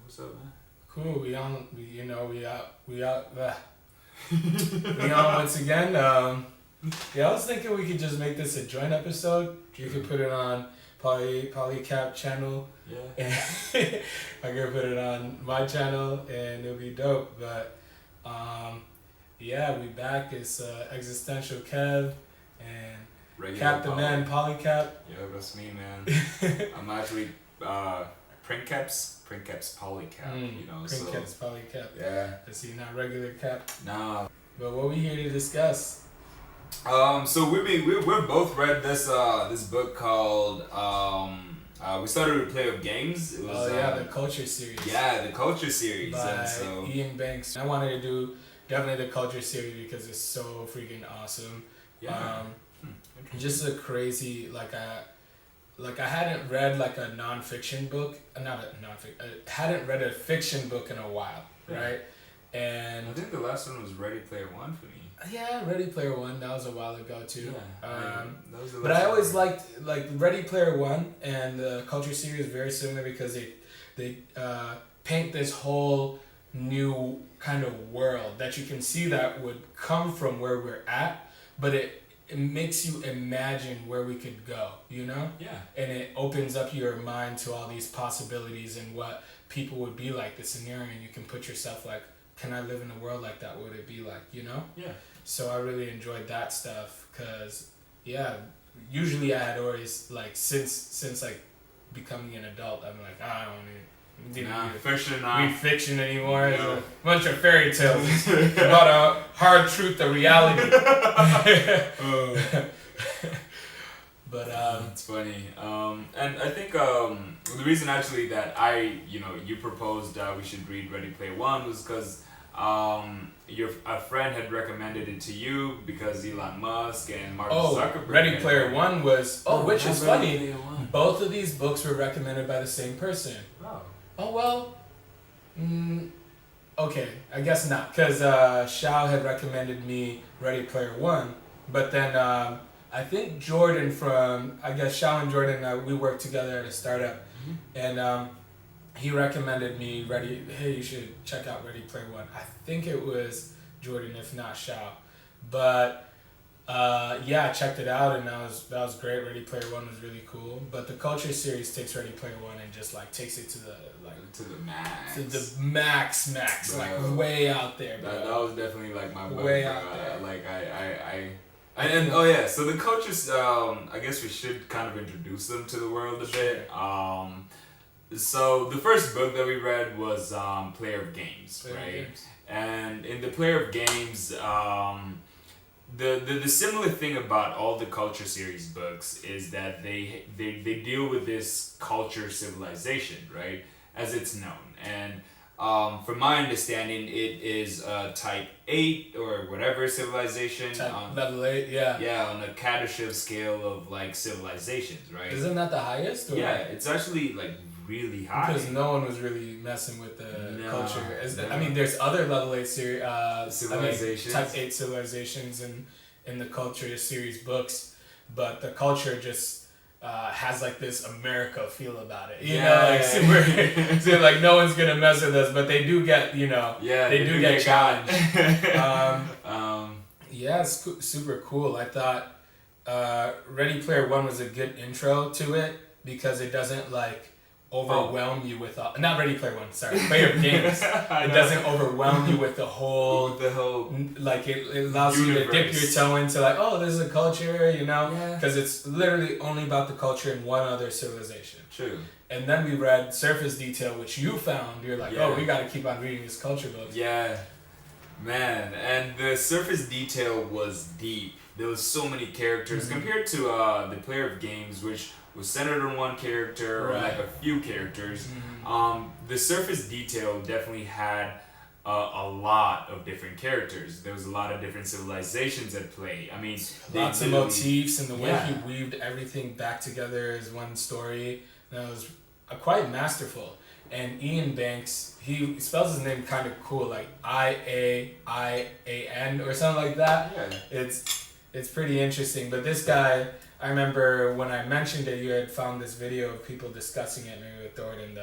What's up, man? Cool. We on. We out. We on once again. I was thinking we could just make this a joint episode. You could put it on Polycap channel. Yeah. I could put it on my channel, and it'll be dope. But we back. It's Existential Kev and Regular Cap the Poly. Man Polycap. Yo, that's me, man. I'm actually Printcaps Polycap. Printcaps Polycap. Yeah. I see, not regular cap. Nah. But what we here to discuss? So we're both read this book called we started with Play of Games. It was the Culture series. Yeah, the Culture series. By and so Ian Banks. I wanted to do definitely the Culture series because it's so freaking awesome. yeah. Just a crazy I hadn't read like a nonfiction book, not a nonfiction. I hadn't read a fiction book in a while, Yeah. right? And I think the last one was Ready Player One for me. yeah, Ready Player One. That was a while ago too. Yeah. That was the But last I always one. liked Ready Player One and the Culture series very similar because they paint this whole new kind of world that you can see that would come from where we're at, but it makes you imagine where we could go, Yeah. and it opens up your mind to all these possibilities and what people would be like, the scenario, and you can put yourself like, can I live in a world like that? What would it be like, Yeah. So I really enjoyed that stuff because, usually I had always, like, since like, becoming an adult, I'm like, I don't Fiction. read fiction anymore. It's No. a bunch of fairy tales. It's about a hard truth of reality. But it's funny. And I think the reason actually that you proposed we should read Ready Player One was because a friend had recommended it to you because Elon Musk and Mark Zuckerberg. Ready Player One was which is funny. Player One. Both of these books were recommended by the same person. Oh. Well. Okay, I guess not, because Shao had recommended me Ready Player One, but then I think Jordan Shao and Jordan, we worked together at a startup, and he recommended me hey, you should check out Ready Player One. I think it was Jordan, if not Shao, but I checked it out, and that was great. Ready Player One was really cool, but the Culture series takes Ready Player One and just like takes it to the max. to the max, Bro. like way out there, bro. That was definitely like my book. Way out there. Like so the Cultures. I guess we should kind of introduce them to the world a bit. So the first book that we read was Player of Games, right? And in the Player of Games, the similar thing about all the Culture series books is that they deal with this culture civilization, right, as it's known. And from my understanding, it is type 8 or whatever civilization. Level 8, yeah. Yeah, on a Kardashev scale of like civilizations, right? Isn't that the highest? Or? Yeah, it's actually like really high. Because no one was really messing with the No, culture. no. I mean, there's other level 8 Civilizations. type 8 civilizations in the Culture series books, but the Culture just has like this America feel about it. You know, like super, so like no one's gonna mess with us, but they do get, they do get challenged. It's super cool. I thought Ready Player One was a good intro to it because it doesn't like overwhelm you with not Ready Player One, sorry, Player of Games. It doesn't overwhelm you with the whole like it allows you to dip your toe into like, oh, there's a culture, because it's literally only about the culture in one other civilization. True. And then we read Surface Detail, which you found. You're like, oh, we got to keep on reading this culture book. Yeah, man, and the Surface Detail was deep. There was so many characters compared to the Player of Games, which was centered on one character or like a few characters. The Surface Detail definitely had a lot of different characters. There was a lot of different civilizations at play. I mean, lots of motifs, and the way he weaved everything back together as one story. That was quite masterful. And Ian Banks, he spells his name kind of cool, like Iaian or something like that. Yeah. It's pretty interesting. But this guy, I remember when I mentioned it, you had found this video of people discussing it. Maybe we'll throw it in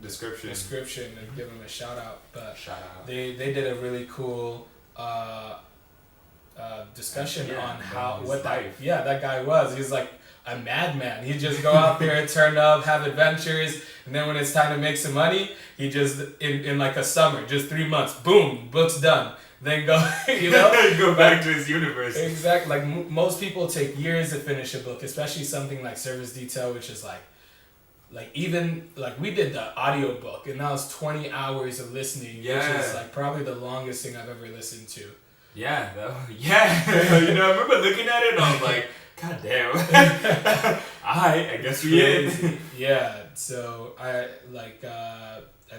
description and give him a shout out. But shout out. they did a really cool discussion on how that guy was. He's like a madman. He'd just go out there and turn up, have adventures, and then when it's time to make some money, he just in like a summer, just 3 months, boom, book's done. Then go, go back to his universe. Exactly. Like most people take years to finish a book, especially something like Service Detail, which is like even like we did the audio book, and that was 20 hours of listening, which is like probably the longest thing I've ever listened to. Yeah, I remember looking at it and I was like, God damn. I guess we did. Yeah, so I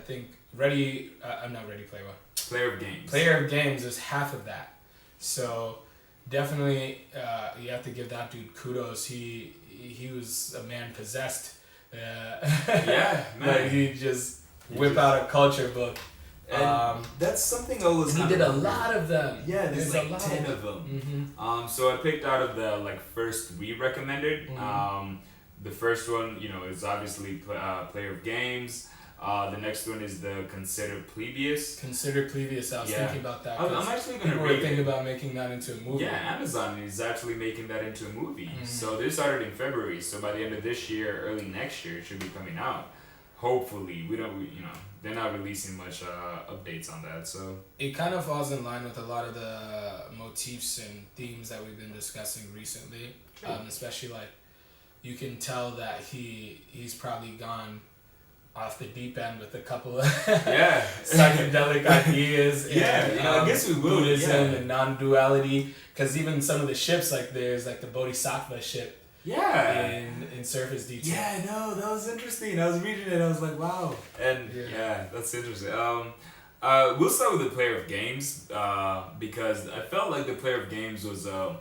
think I'm not Ready Player One. Player of Games is half of that. So definitely you have to give that dude kudos. He was a man possessed. Yeah, man. Like he just whip out a culture book. And that's something I was. He did a lot of them. Yeah, there's like 10 of them. Mm-hmm. So I picked out of the first 3 recommended. Mm-hmm. The first one, is obviously Player of Games. The next one is the Considered Plebeius. Considered Plebeius. I was thinking about that. I'm actually gonna. People were thinking about making that into a movie. Yeah, Amazon is actually making that into a movie. Mm-hmm. So they started in February. So by the end of this year, early next year, it should be coming out. Hopefully, they're not releasing much updates on that. So it kind of falls in line with a lot of the motifs and themes that we've been discussing recently. Especially like you can tell that he's probably gone off the deep end with a couple of psychedelic ideas. And, I guess we will. Buddhism and non-duality. Because even some of the ships, like there's like the Bodhisattva ship. In Surface Detail. Yeah, no, that was interesting. I was reading it, I was like, wow. And that's interesting. We'll start with the Player of Games because I felt like the Player of Games was a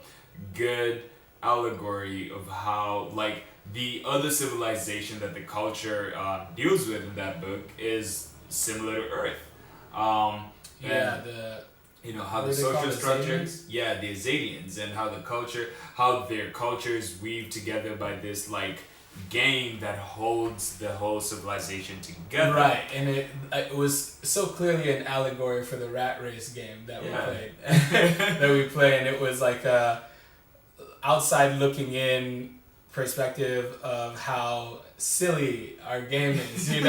good allegory of how like the other civilization that the culture deals with in that book is similar to Earth. How the social structures, the Azadians, and how their cultures weave together by this like game that holds the whole civilization together. Right, and it was so clearly an allegory for the rat race game that we played, and it was like a outside looking in perspective of how silly our game is, It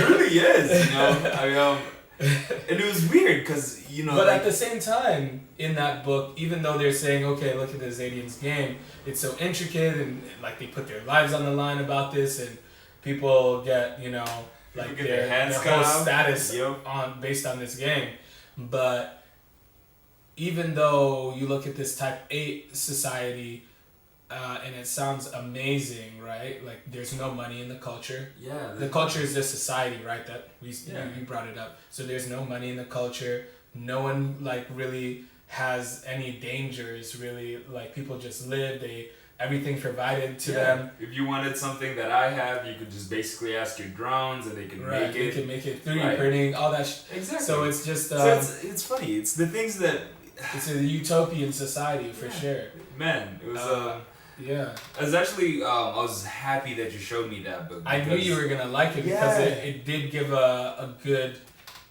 really is, and it was weird because But at the same time, in that book, even though they're saying, okay, look at the Zadian's game, it's so intricate and like they put their lives on the line about this, and people get their whole status based on this game. But even though you look at this Type 8 society, and it sounds amazing, right? Like there's no money in the culture. Yeah. The culture is just society, right? That you brought it up. So there's no money in the culture. No one like really has any dangers. Really, like people just live. Everything's provided to them. If you wanted something that I have, you could just basically ask your drones, and they can make it. They can make it 3D printing, all that. Exactly. So it's just. It's funny. It's the things that. It's a utopian society for sure. Man, it was I was actually I was happy that you showed me that book. I knew you were gonna like it because it did give a good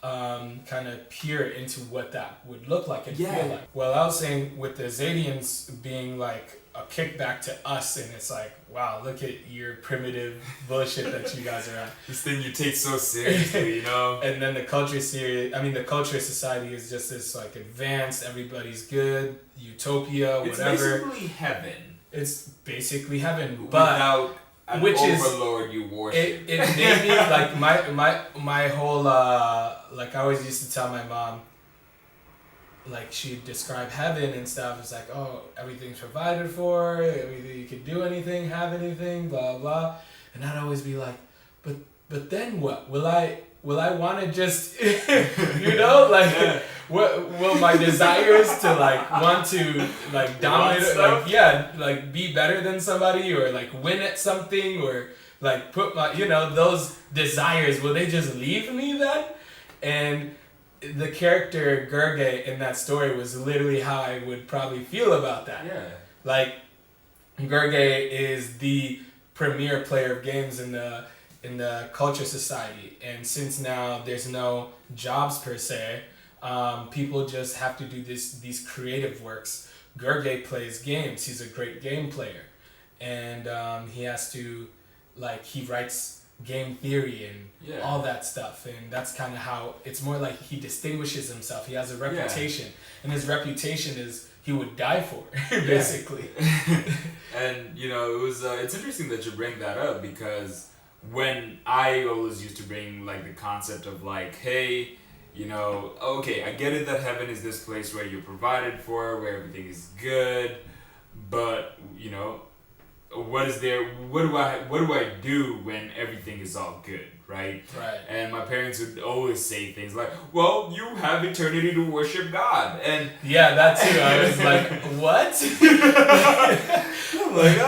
kind of peer into what that would look like and feel like. Well, I was saying with the Zadians being like a kickback to us, and it's like, wow, look at your primitive bullshit that you guys are on. This thing you take so seriously, And then the culture society is just this like advanced, everybody's good, utopia, whatever. It's basically heaven. It's basically heaven, but without an overlord you worship. It made me like my whole like I always used to tell my mom, like she'd describe heaven and stuff. It's like, oh, everything's provided for, everything, you can do anything, have anything, blah blah. And I'd always be like, but then what? Will I want to just what will my desires to like want to like dominate, like be better than somebody or like win at something or like put my those desires, will they just leave me then? And the character Gurge in that story was literally how I would probably feel about that. Yeah. Like Gurge is the premier player of games in the in the culture society. And since now there's no jobs per se, people just have to do these creative works. Gergely plays games. He's a great game player, and he has to, like, he writes game theory and all that stuff, and that's kind of how it's more like he distinguishes himself. He has a reputation, and his reputation is he would die for basically. And you know, it was it's interesting that you bring that up, because when I always used to bring like the concept of like, hey, you know, okay, I get it that heaven is this place where you're provided for, where everything is good, but you know, what do I do when everything is all good, right? Right. And my parents would always say things like, well, you have eternity to worship God. And yeah, that too. I was like, what? I'm like,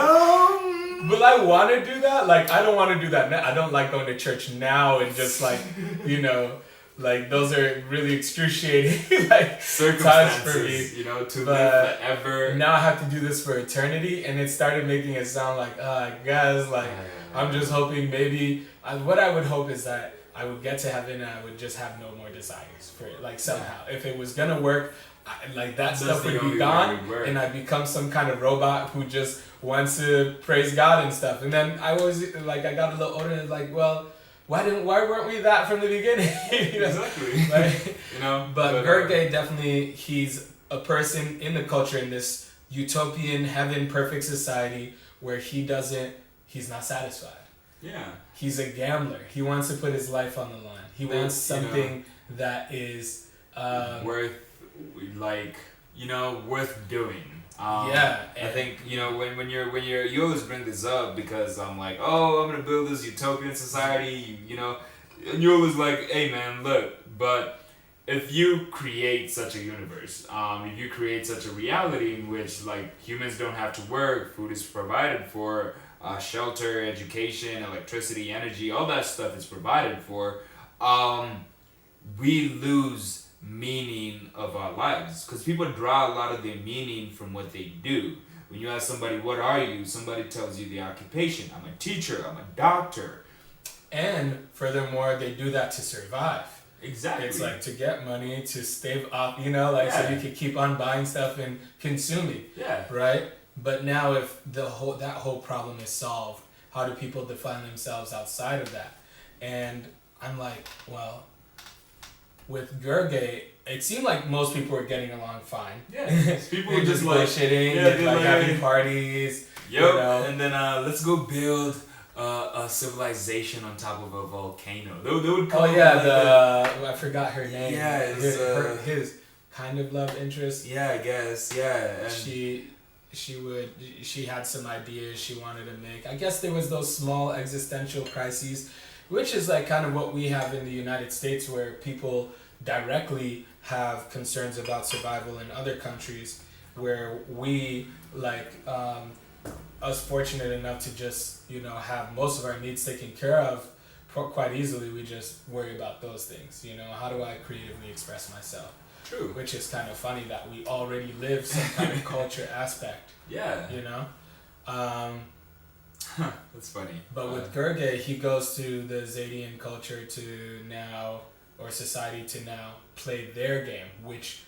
will I want to do that? Like, I don't want to do that now. I don't like going to church now and just like, you know, like those are really excruciating like times for me. You know, to live forever. Now I have to do this for eternity, and it started making it sound like, guys, like I'm just hoping maybe. What I would hope is that I would get to heaven and I would just have no more desires for it. Like somehow, if it was gonna work, like that stuff would be gone, and I become some kind of robot who just wants to praise God and stuff. And then I was like, I got a little older and like, well, why weren't we that from the beginning? You know? Exactly. Like, you know. But Gergely definitely, he's a person in the culture, in this utopian heaven, perfect society where he's not satisfied. Yeah. He's a gambler. He wants to put his life on the line. He wants something that is worth, like, you know, worth doing. I think, you know, when you always bring this up because I'm like, oh, I'm gonna build this utopian society, you know, and you're always like, hey man, look, but if you create such a universe, if you create such a reality in which like humans don't have to work, food is provided for, shelter, education, electricity, energy, all that stuff is provided for, we lose meaning of our lives, because people draw a lot of their meaning from what they do. When you ask somebody, what are you? Somebody tells you the occupation. I'm a teacher, I'm a doctor. And furthermore, they do that to survive. Exactly. It's like to get money, to stave up, you know, like so you can keep on buying stuff and consuming. Yeah. Right? But now if that whole problem is solved, how do people define themselves outside of that? And I'm like, well, with Gergely, it seemed like most people were getting along fine. Yeah, people were just like bullshitting, like having parties. Yep. You know? And then let's go build a civilization on top of a volcano. They would call I forgot her name. Yeah, it's his kind of love interest. Yeah, I guess. Yeah. And she had some ideas she wanted to make. I guess there was those small existential crises, which is like kind of what we have in the United States, where people directly have concerns about survival in other countries, where we like us fortunate enough to just, you know, have most of our needs taken care of quite easily. We just worry about those things, you know, how do I creatively express myself? True. Which is kind of funny that we already live some kind of culture aspect. Yeah. You know? That's funny. But with Gergely, he goes to the Zadian culture to now, or society to now, play their game, which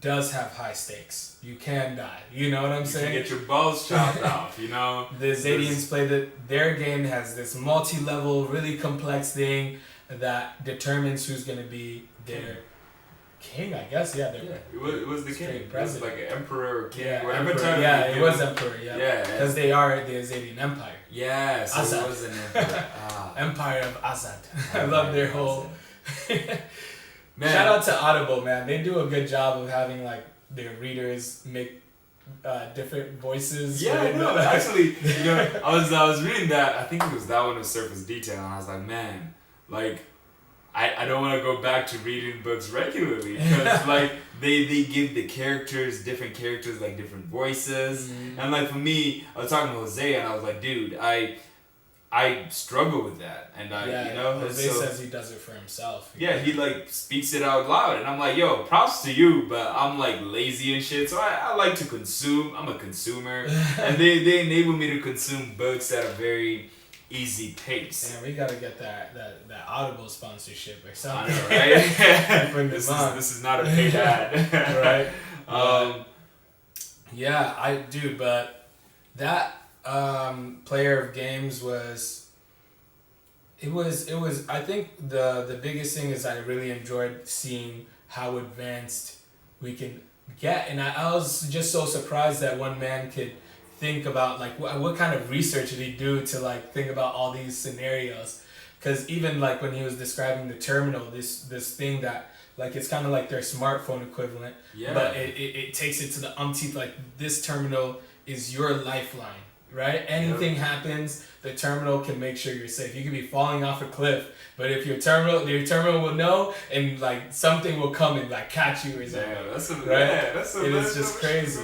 does have high stakes. You can die. You know what I'm saying? You can get your balls chopped off, you know? The Zadians play their game has this multi-level, really complex thing that determines who's going to be their king, I guess. Yeah, it was the king. It was like an emperor or king. Yeah, whatever emperor, time. Yeah, it was emperor. Yeah. Yeah. Because they are the Zadian Empire. Yeah, so Azad. it was an emperor. Empire of Azad. I love their whole. Man. Shout out to Audible, man. They do a good job of having like their readers make different voices. Yeah, no, actually, you know, I was reading that. I think it was that one of Surface Detail, and I was like, man, like, I don't want to go back to reading books regularly, because like they give the different characters like different voices, and like for me, I was talking to Jose, and I was like, dude, I struggle with that, and you know, Jose says he does it for himself. Yeah, he like speaks it out loud, and I'm like, yo, props to you, but I'm like lazy and shit, so I like to consume. I'm a consumer, and they enable me to consume books at a very easy pace. Yeah, we gotta get that Audible sponsorship or something. I know, right? Bring this is not a on. paid ad. Right. But that player of games was I think the biggest thing is I really enjoyed seeing how advanced we can get, and I was just so surprised that one man could think about like what kind of research did he do to like think about all these scenarios, because even like when he was describing the terminal, this thing that like it's kind of like their smartphone equivalent, but it takes it to the umpteenth, like this terminal is your lifeline, right? Anything happens, the terminal can make sure you're safe. You could be falling off a cliff, but if your terminal will know, and like something will come and like catch you or something. It is just crazy,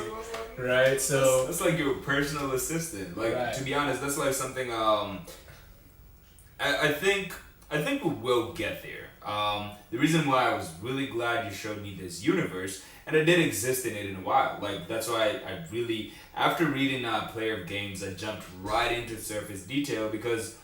right? So that's like your personal assistant. Like to be honest, that's like something. I think we will get there. The reason why I was really glad you showed me this universe, and I did exist in it in a while. Like that's why I really, after reading Player of Games, I jumped right into Surface Detail, because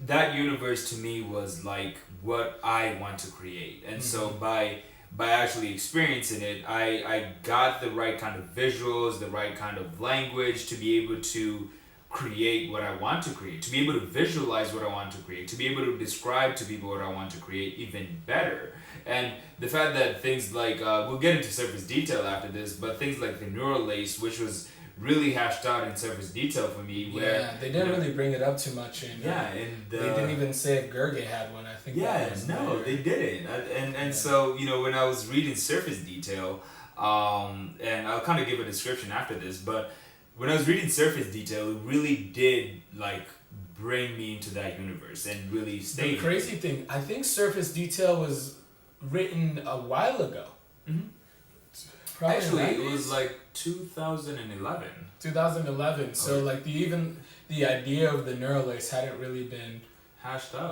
that universe to me was like what I want to create. And so by actually experiencing it, I got the right kind of visuals, the right kind of language to be able to create what I want to create, to be able to visualize what I want to create, to be able to describe to people what I want to create even better. And the fact that things like, we'll get into Surface Detail after this, but things like the neural lace, which was really hashed out in Surface Detail for me, where they didn't really bring it up too much, and they didn't even say if Gerge had one. I think they didn't. And so when I was reading Surface Detail, and I'll kind of give a description after this, but when I was reading Surface Detail, it really did like bring me into that universe and really stay. The crazy thing, I think Surface Detail was written a while ago. Probably actually, it was like 2011. 2011. So like the idea of the neural lace hadn't really been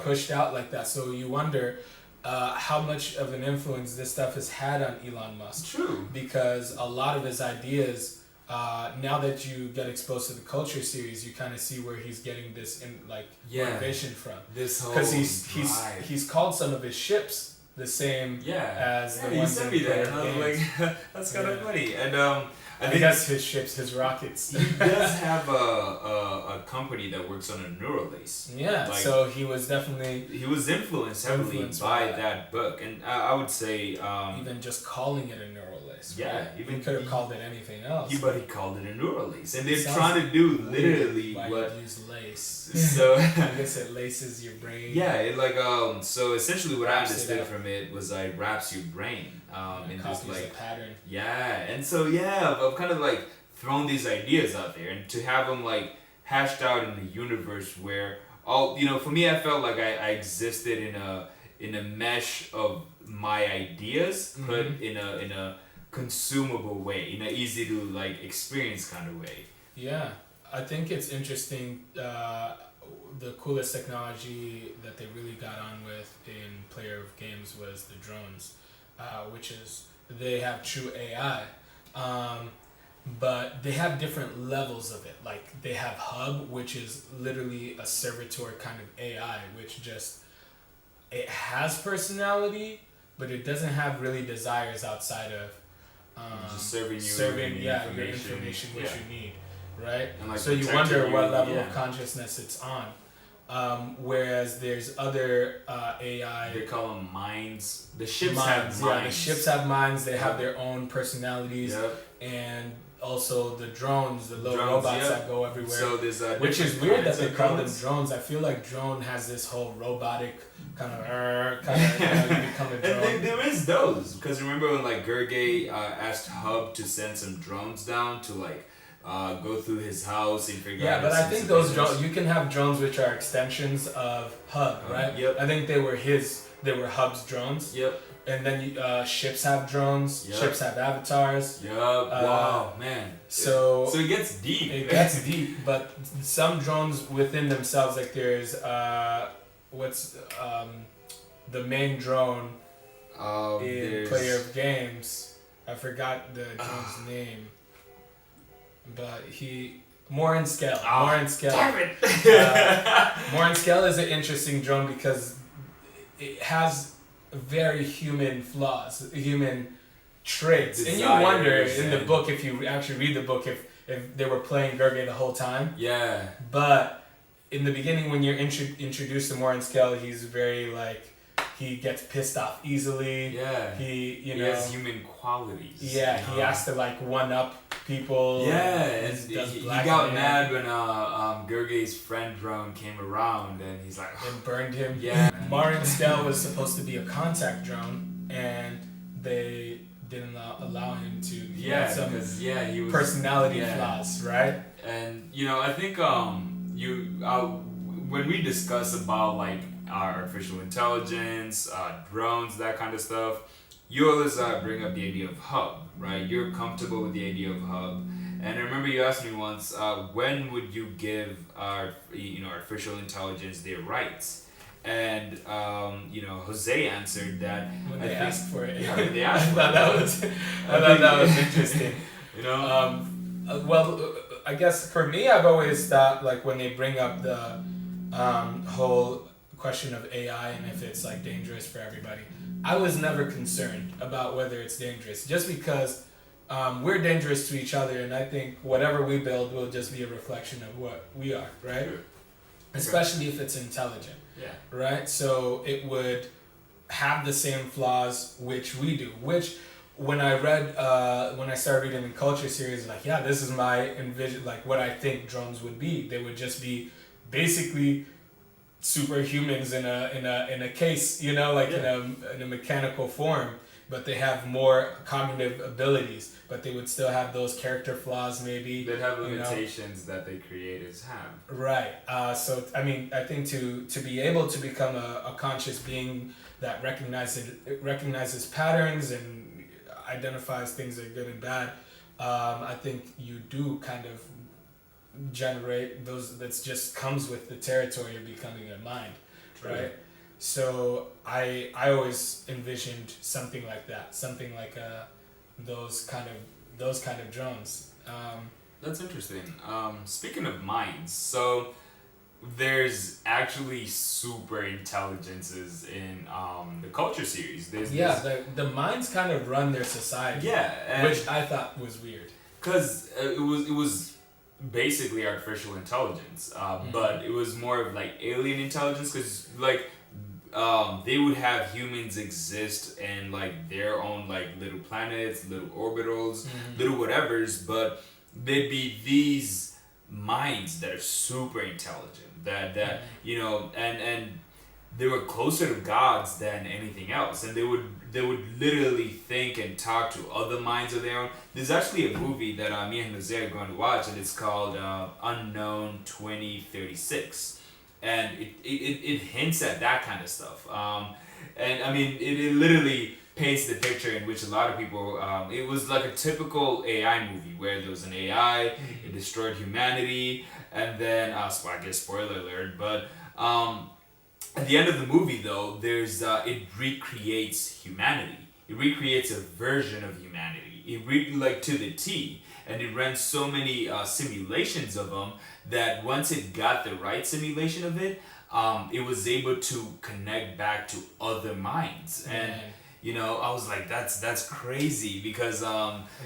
pushed out like that. So you wonder how much of an influence this stuff has had on Elon Musk. True. Because a lot of his ideas, now that you get exposed to the Culture series, you kind of see where he's getting this motivation from. This whole because he's called some of his ships the same as the ones in Player and I was like, that's kind of funny. And I guess his ships, his rockets. He does have a company that works on a neural lace. Yeah, like, so he was influenced heavily by that book, and I would say even just calling it a neural lace. Yeah, right? Even he could have called it anything else. But he called it a neural lace, and they're trying to do literally what you use lace. So I guess it laces your brain. Yeah, it like so essentially what I understood from it was like wraps your brain in this like a pattern. Yeah, and so I've kind of like thrown these ideas out there, and to have them like hashed out in the universe where all for me, I felt like I existed in a mesh of my ideas, put in a consumable way, in a easy to like experience kind of way. Yeah, I think it's interesting. The coolest technology that they really got on with in Player of Games was the drones, which is they have true AI, but they have different levels of it. Like they have Hub, which is literally a servitor kind of AI, which just it has personality, but it doesn't have really desires outside of just serving your information which you need, right? Like so you wonder what level of consciousness it's on. Whereas there's other AI. They call them minds. The ships have minds. Yeah, the ships have minds. They have their own personalities, and also the drones, the little robots that go everywhere. So there's which is weird that they call them drones. I feel like drone has this whole robotic kind of you become a drone. And there is those, because remember when like Gerge asked Hub to send some drones down to like go through his house and figure out. Yeah, but I think those drones, you can have drones which are extensions of Hub, right? Yep. I think they were Hub's drones. Yep. And then ships have drones. Yep. Ships have avatars. Yep. Wow, man. So it gets deep. It gets deep, but some drones within themselves, like there's the main drone in Player of Games. I forgot the drone's name. But Morin Scale. Morin Scale. Damn it! Morin Scale is an interesting drone because it has very human flaws, human traits. And you wonder in the book, if you actually read the book, if they were playing Gurgay the whole time. Yeah. But in the beginning, when you're introduced to Morin Scale, he's very like, he gets pissed off easily. Yeah. He has human qualities. Yeah, he has to like one up people. Yeah, and he got mad when Gurgay's friend drone came around, and he's like, and burned him. Yeah. Morin Scale was supposed to be a contact drone, and they didn't allow him to. He had some he was personality flaws, right? And I think when we discuss about like artificial intelligence, drones, that kind of stuff, you always bring up the idea of hub, right? You're comfortable with the idea of hub, and I remember you asked me once, when would you give artificial intelligence their rights? And Jose answered that when they asked for it. Yeah, when they asked for it. I thought that was interesting. Well, I guess for me, I've always thought like when they bring up the whole question of AI and if it's like dangerous for everybody, I was never concerned about whether it's dangerous, just because we're dangerous to each other, and I think whatever we build will just be a reflection of what we are, right? Sure. Especially if it's intelligent. Yeah. Right? So it would have the same flaws which we do, which when I started reading the culture series, like, yeah, this is my envision, like what I think drones would be. They would just be basically superhumans in a case, in a mechanical form, but they have more cognitive abilities, but they would still have those character flaws maybe. They'd have limitations that the creators have. Right. So I mean, I think to be able to become a conscious being that recognizes patterns and identifies things that are good and bad, I think you do kind of generate those. That's just comes with the territory of becoming a mind. True. Right? So I always envisioned something like that, something like those kind of drones. That's interesting. Speaking of minds, so there's actually super intelligences in the culture series. The minds kind of run their society. Yeah, which I thought was weird. Because it was basically artificial intelligence, but it was more of like alien intelligence, because like they would have humans exist in like their own like little planets, little orbitals, little whatevers, but they'd be these minds that are super intelligent, that and they were closer to gods than anything else, and they would literally think and talk to other minds of their own. There's actually a movie that me and Jose are going to watch, and it's called Unknown 2036. And it hints at that kind of stuff. And I mean, it literally paints the picture in which a lot of people, it was like a typical AI movie where there was an AI, it destroyed humanity, and then, I guess spoiler alert, but at the end of the movie though, there's, it recreates humanity. It recreates a version of humanity. It to the T. And it ran so many simulations of them that once it got the right simulation of it, it was able to connect back to other minds. And I was like, that's crazy, because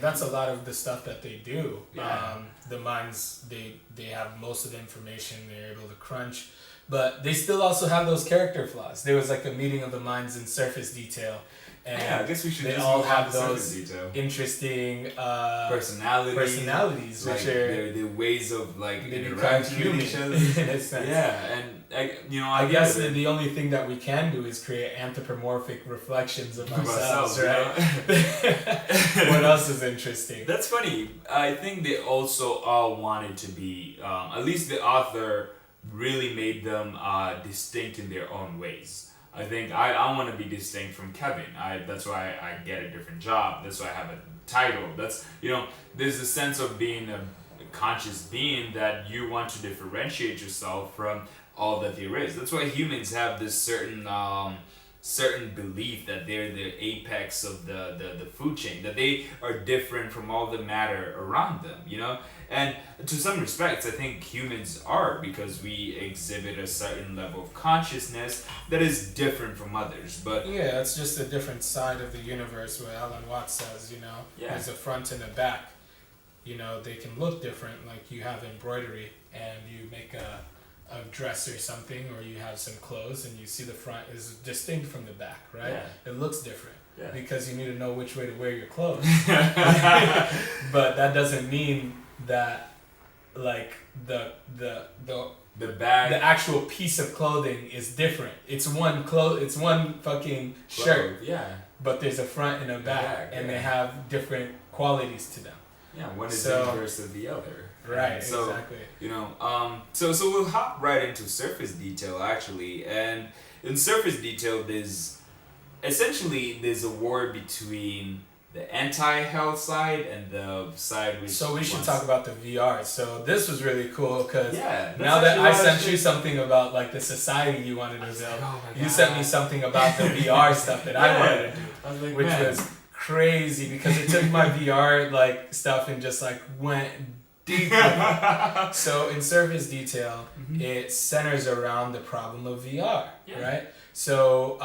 that's a lot of the stuff that they do. Yeah. The minds, they have most of the information, they're able to crunch, but they still also have those character flaws. There was like a meeting of the minds in Surface Detail. And I guess we should. They all have those interesting personalities, like which are the ways of like they become human in a sense. Yeah, and I guess the only thing that we can do is create anthropomorphic reflections of ourselves, right? What else is interesting? That's funny. I think they also all wanted to be. At least the author really made them distinct in their own ways. I think I want to be distinct from Kevin. That's why I get a different job. That's why I have a title. That's there's a sense of being a conscious being that you want to differentiate yourself from all that there is. That's why humans have this certain certain belief that they're the apex of the food chain, that they are different from all the matter around them, you know? And to some respects, I think humans are, because we exhibit a certain level of consciousness that is different from others. But yeah, it's just a different side of the universe, where Alan Watts says, you know, there's a front and a back. You know, they can look different, like you have embroidery and you make a dress or something, or you have some clothes and you see the front is distinct from the back, right? Yeah. It looks different because you need to know which way to wear your clothes. But that doesn't mean that, like, the bag, the actual piece of clothing is different. It's one fucking shirt. Yeah. But there's a front and a back, and they have different qualities to them. Yeah, one is the inverse of the other. Right, so, exactly. You know, so we'll hop right into surface detail, actually. And in surface detail, there's a war between the anti-health side and the side which... So we should talk about the VR. So this was really cool, because now that I sent you something about, like, the society you wanted to build, you sent me something about the VR stuff that I wanted to do, which was crazy, because it took my VR, like, stuff and just, like, went deep with it. So in surface detail, it centers around the problem of VR, right? So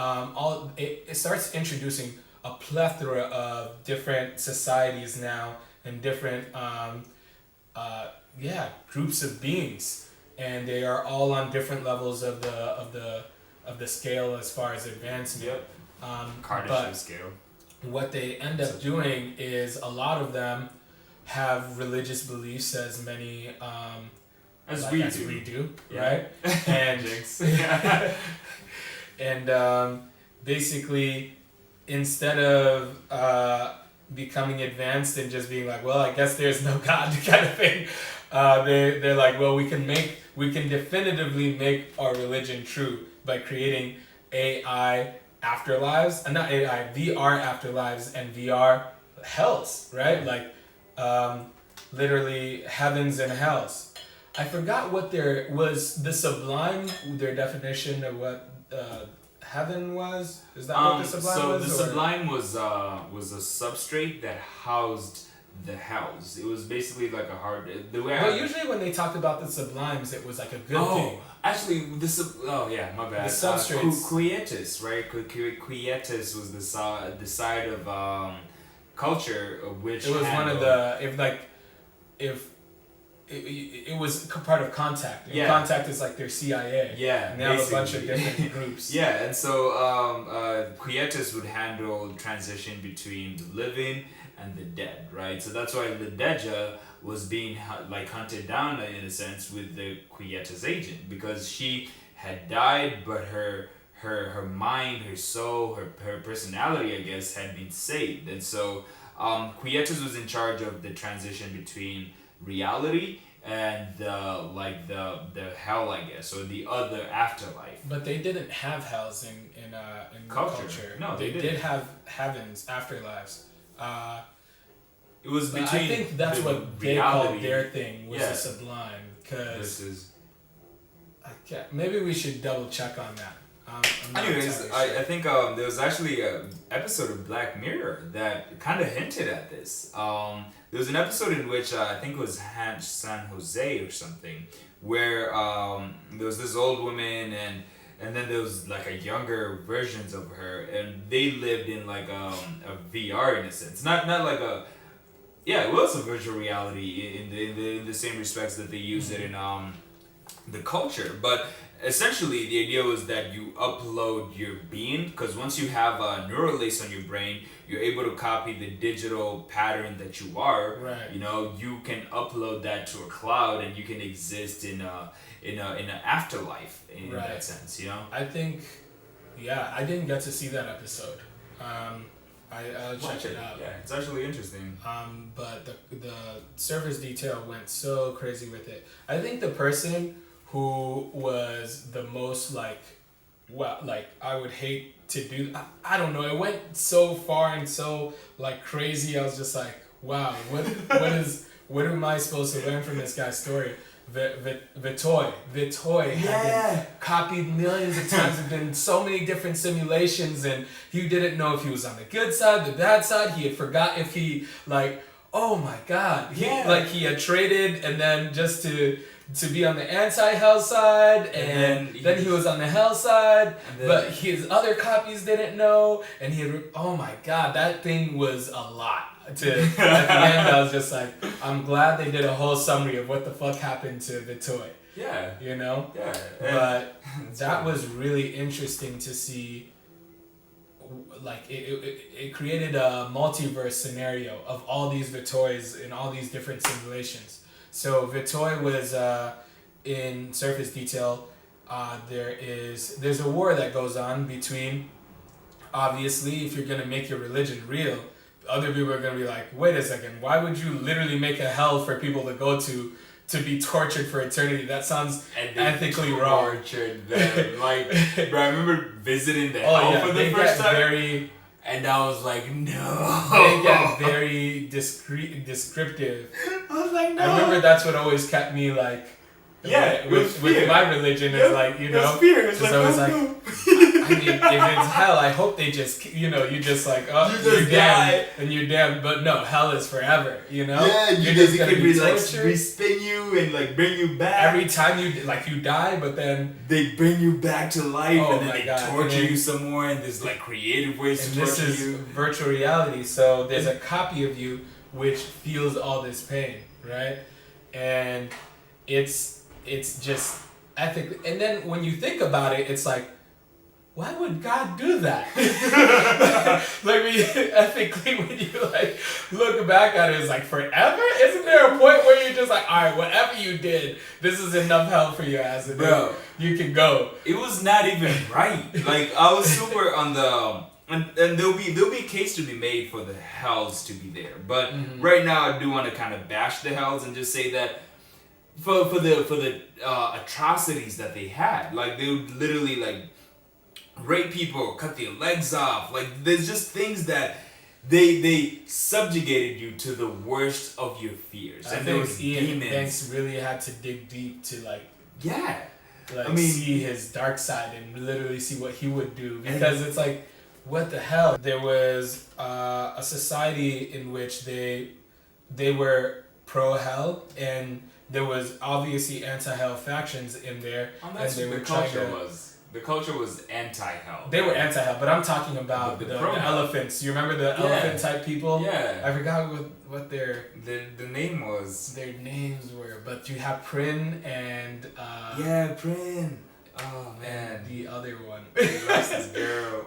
it starts introducing a plethora of different societies now, and different groups of beings, and they are all on different levels of the scale as far as advancement. Kardashev scale. What they end up doing is, a lot of them have religious beliefs, as many as we do, right? And and basically, instead of becoming advanced and just being like, well, I guess there's no God kind of thing, they're like, well, we can definitively make our religion true by creating AI afterlives, not AI, VR afterlives and VR hells, right? Like, literally heavens and hells. I forgot what the sublime, their definition of what heaven was. Is that what the sublime was? So the sublime was a substrate that housed the hells. It was basically like a hard. Usually when they talked about the sublimes, it was like a good thing. Actually, my bad. The substrates. Quietus, right? Quietus was the side of culture which it was one of the it was part of Contact. And Contact is like their CIA. Yeah, and they have a bunch of different groups. Yeah, and so Quietus would handle transition between the living and the dead, right? So that's why Lideja was being hunted down in a sense with the Quietus agent, because she had died, but her mind, her soul, her personality, I guess, had been saved. And so Quietus was in charge of the transition between reality and the hell, I guess, or the other afterlife. But they didn't have hells in culture. No, they did have heavens, afterlives. It was between. I think that's what they called their thing, was the sublime. Because maybe we should double check on that. Anyways, I think there was actually an episode of Black Mirror that kind of hinted at this. There was an episode in which I think it was San Jose or something, where there was this old woman and then there was like a younger versions of her, and they lived in like a VR in a sense, not like a. Yeah, it was a virtual reality in the same respects that they use it in the culture, but essentially the idea was that you upload your being, because once you have a neural lace on your brain, you're able to copy the digital pattern that you are. Right. You know, you can upload that to a cloud, and you can exist in an afterlife in that sense. You know. I think, I didn't get to see that episode. I'll check it out. Yeah, it's actually interesting. But the surface detail went so crazy with it. I think the person who was the most I would hate to do. I don't know. It went so far and so crazy. I was just like, wow, what am I supposed to learn from this guy's story? Vitoy had been copied millions of times and been in so many different simulations, and he didn't know if he was on the good side, the bad side. He had forgot if he oh my God, he had traded and then just to be on the anti-hell side, and then he was on the hell side, but his other copies didn't know, and oh my God, that thing was a lot. At the end, I was just like, I'm glad they did a whole summary of what the fuck happened to Vitoy. Yeah. You know? Yeah. But that was really interesting to see. Like, it created a multiverse scenario of all these Vitoys in all these different simulations. So Vitoy was in surface detail. There's a war that goes on between, obviously, if you're gonna make your religion real, other people are gonna be like, wait a second, why would you literally make a hell for people to go to be tortured for eternity? That sounds ethically wrong. Tortured them. Bro, I remember visiting the hell for the first time. And I was like, no. They get very descriptive. I was like, no. I remember that's what always kept me like. With my religion, it's like, you know. Fear. It's like, I was like, I mean, if it's hell, I hope they just, you just like, you're damned, and you're damned. But no, hell is forever, you know. Yeah, you're just gonna be like respin you and like bring you back. Every time you die, but then they bring you back to life, and then they torture you some more, and there's like creative ways to torture you. This is virtual reality, so there's a copy of you which feels all this pain, right? And it's just ethically, and then when you think about it, it's like, why would God do that? Ethically, when you look back at it, it's like, forever? Isn't there a point where you're just like, all right, whatever you did, this is enough hell for your ass, bro. You can go. It was not even right. I was super on the. And there'll be a case to be made for the hells to be there, but right now I do want to kind of bash the hells and just say that for the atrocities that they had, they would literally rape people, cut their legs off. There's just things that they subjugated you to the worst of your fears. I think Ian Banks really had to dig deep to see his dark side and literally see what he would do, because it's like, what the hell? There was a society in which they were pro-hell, and there was obviously anti-hell factions in there. That's what the culture was. The culture was anti-hell. They were anti-hell, but I'm talking about the elephants. You remember the elephant type people? Yeah. I forgot what their name was. Their names were, but you have Prin and Prin. Oh man, the other one. He lost this girl.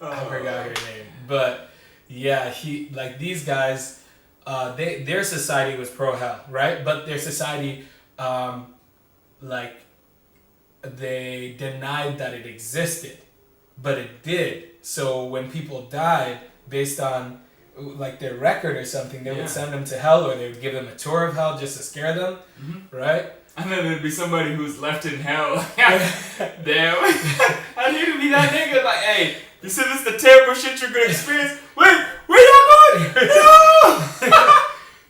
I forgot her name, but these guys, their society was pro hell, right? But their society, they denied that it existed, but it did. So when people died, based on their record or something, they would send them to hell, or they would give them a tour of hell just to scare them, right? And then there'd be somebody who's left in hell. Damn, I need to be that nigga. Hey. You said this is the terrible shit you're gonna experience. Wait, where y'all going? No!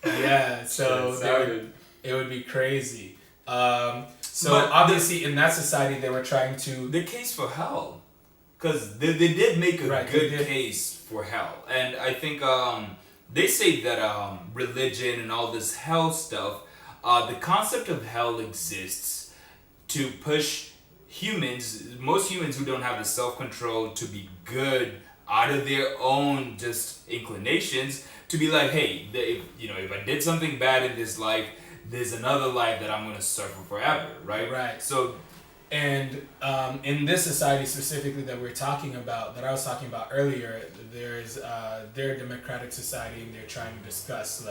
Yeah, so it would be crazy. Obviously in that society they were trying to... The case for hell. Because they did make a good case for hell. And I think they say that religion and all this hell stuff, the concept of hell exists to push most humans who don't have the self-control to be good out of their own just inclinations, to be like, hey, if I did something bad in this life, there's another life that I'm going to suffer forever, right? Right. So, and in this society specifically that I was talking about earlier, there's their democratic society, and they're trying to discuss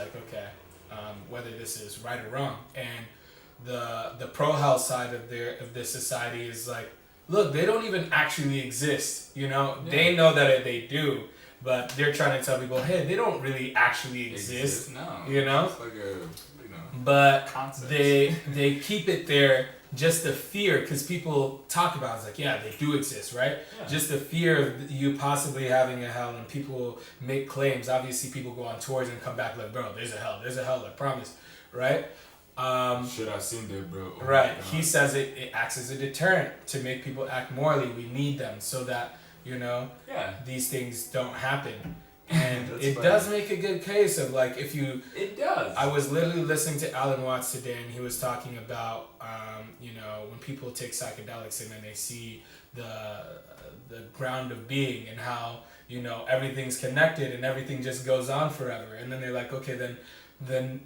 whether this is right or wrong. And the pro-hell side of this society is look, they don't even actually exist, They know that they do, but they're trying to tell people, hey, they don't really actually exist. No. It's like but concept. they keep it there just the fear, because people talk about it. It's they do exist, right? Yeah. Just the fear of you possibly having a hell, and people make claims. Obviously, people go on tours and come back bro, there's a hell, I promise, right? Should have seen that, bro. Oh right. He says it acts as a deterrent to make people act morally. We need them so that, these things don't happen. And it funny. Does make a good case of like if you. It does. I was literally listening to Alan Watts today, and he was talking about when people take psychedelics and then they see the ground of being and how everything's connected and everything just goes on forever, and then they're like, okay, then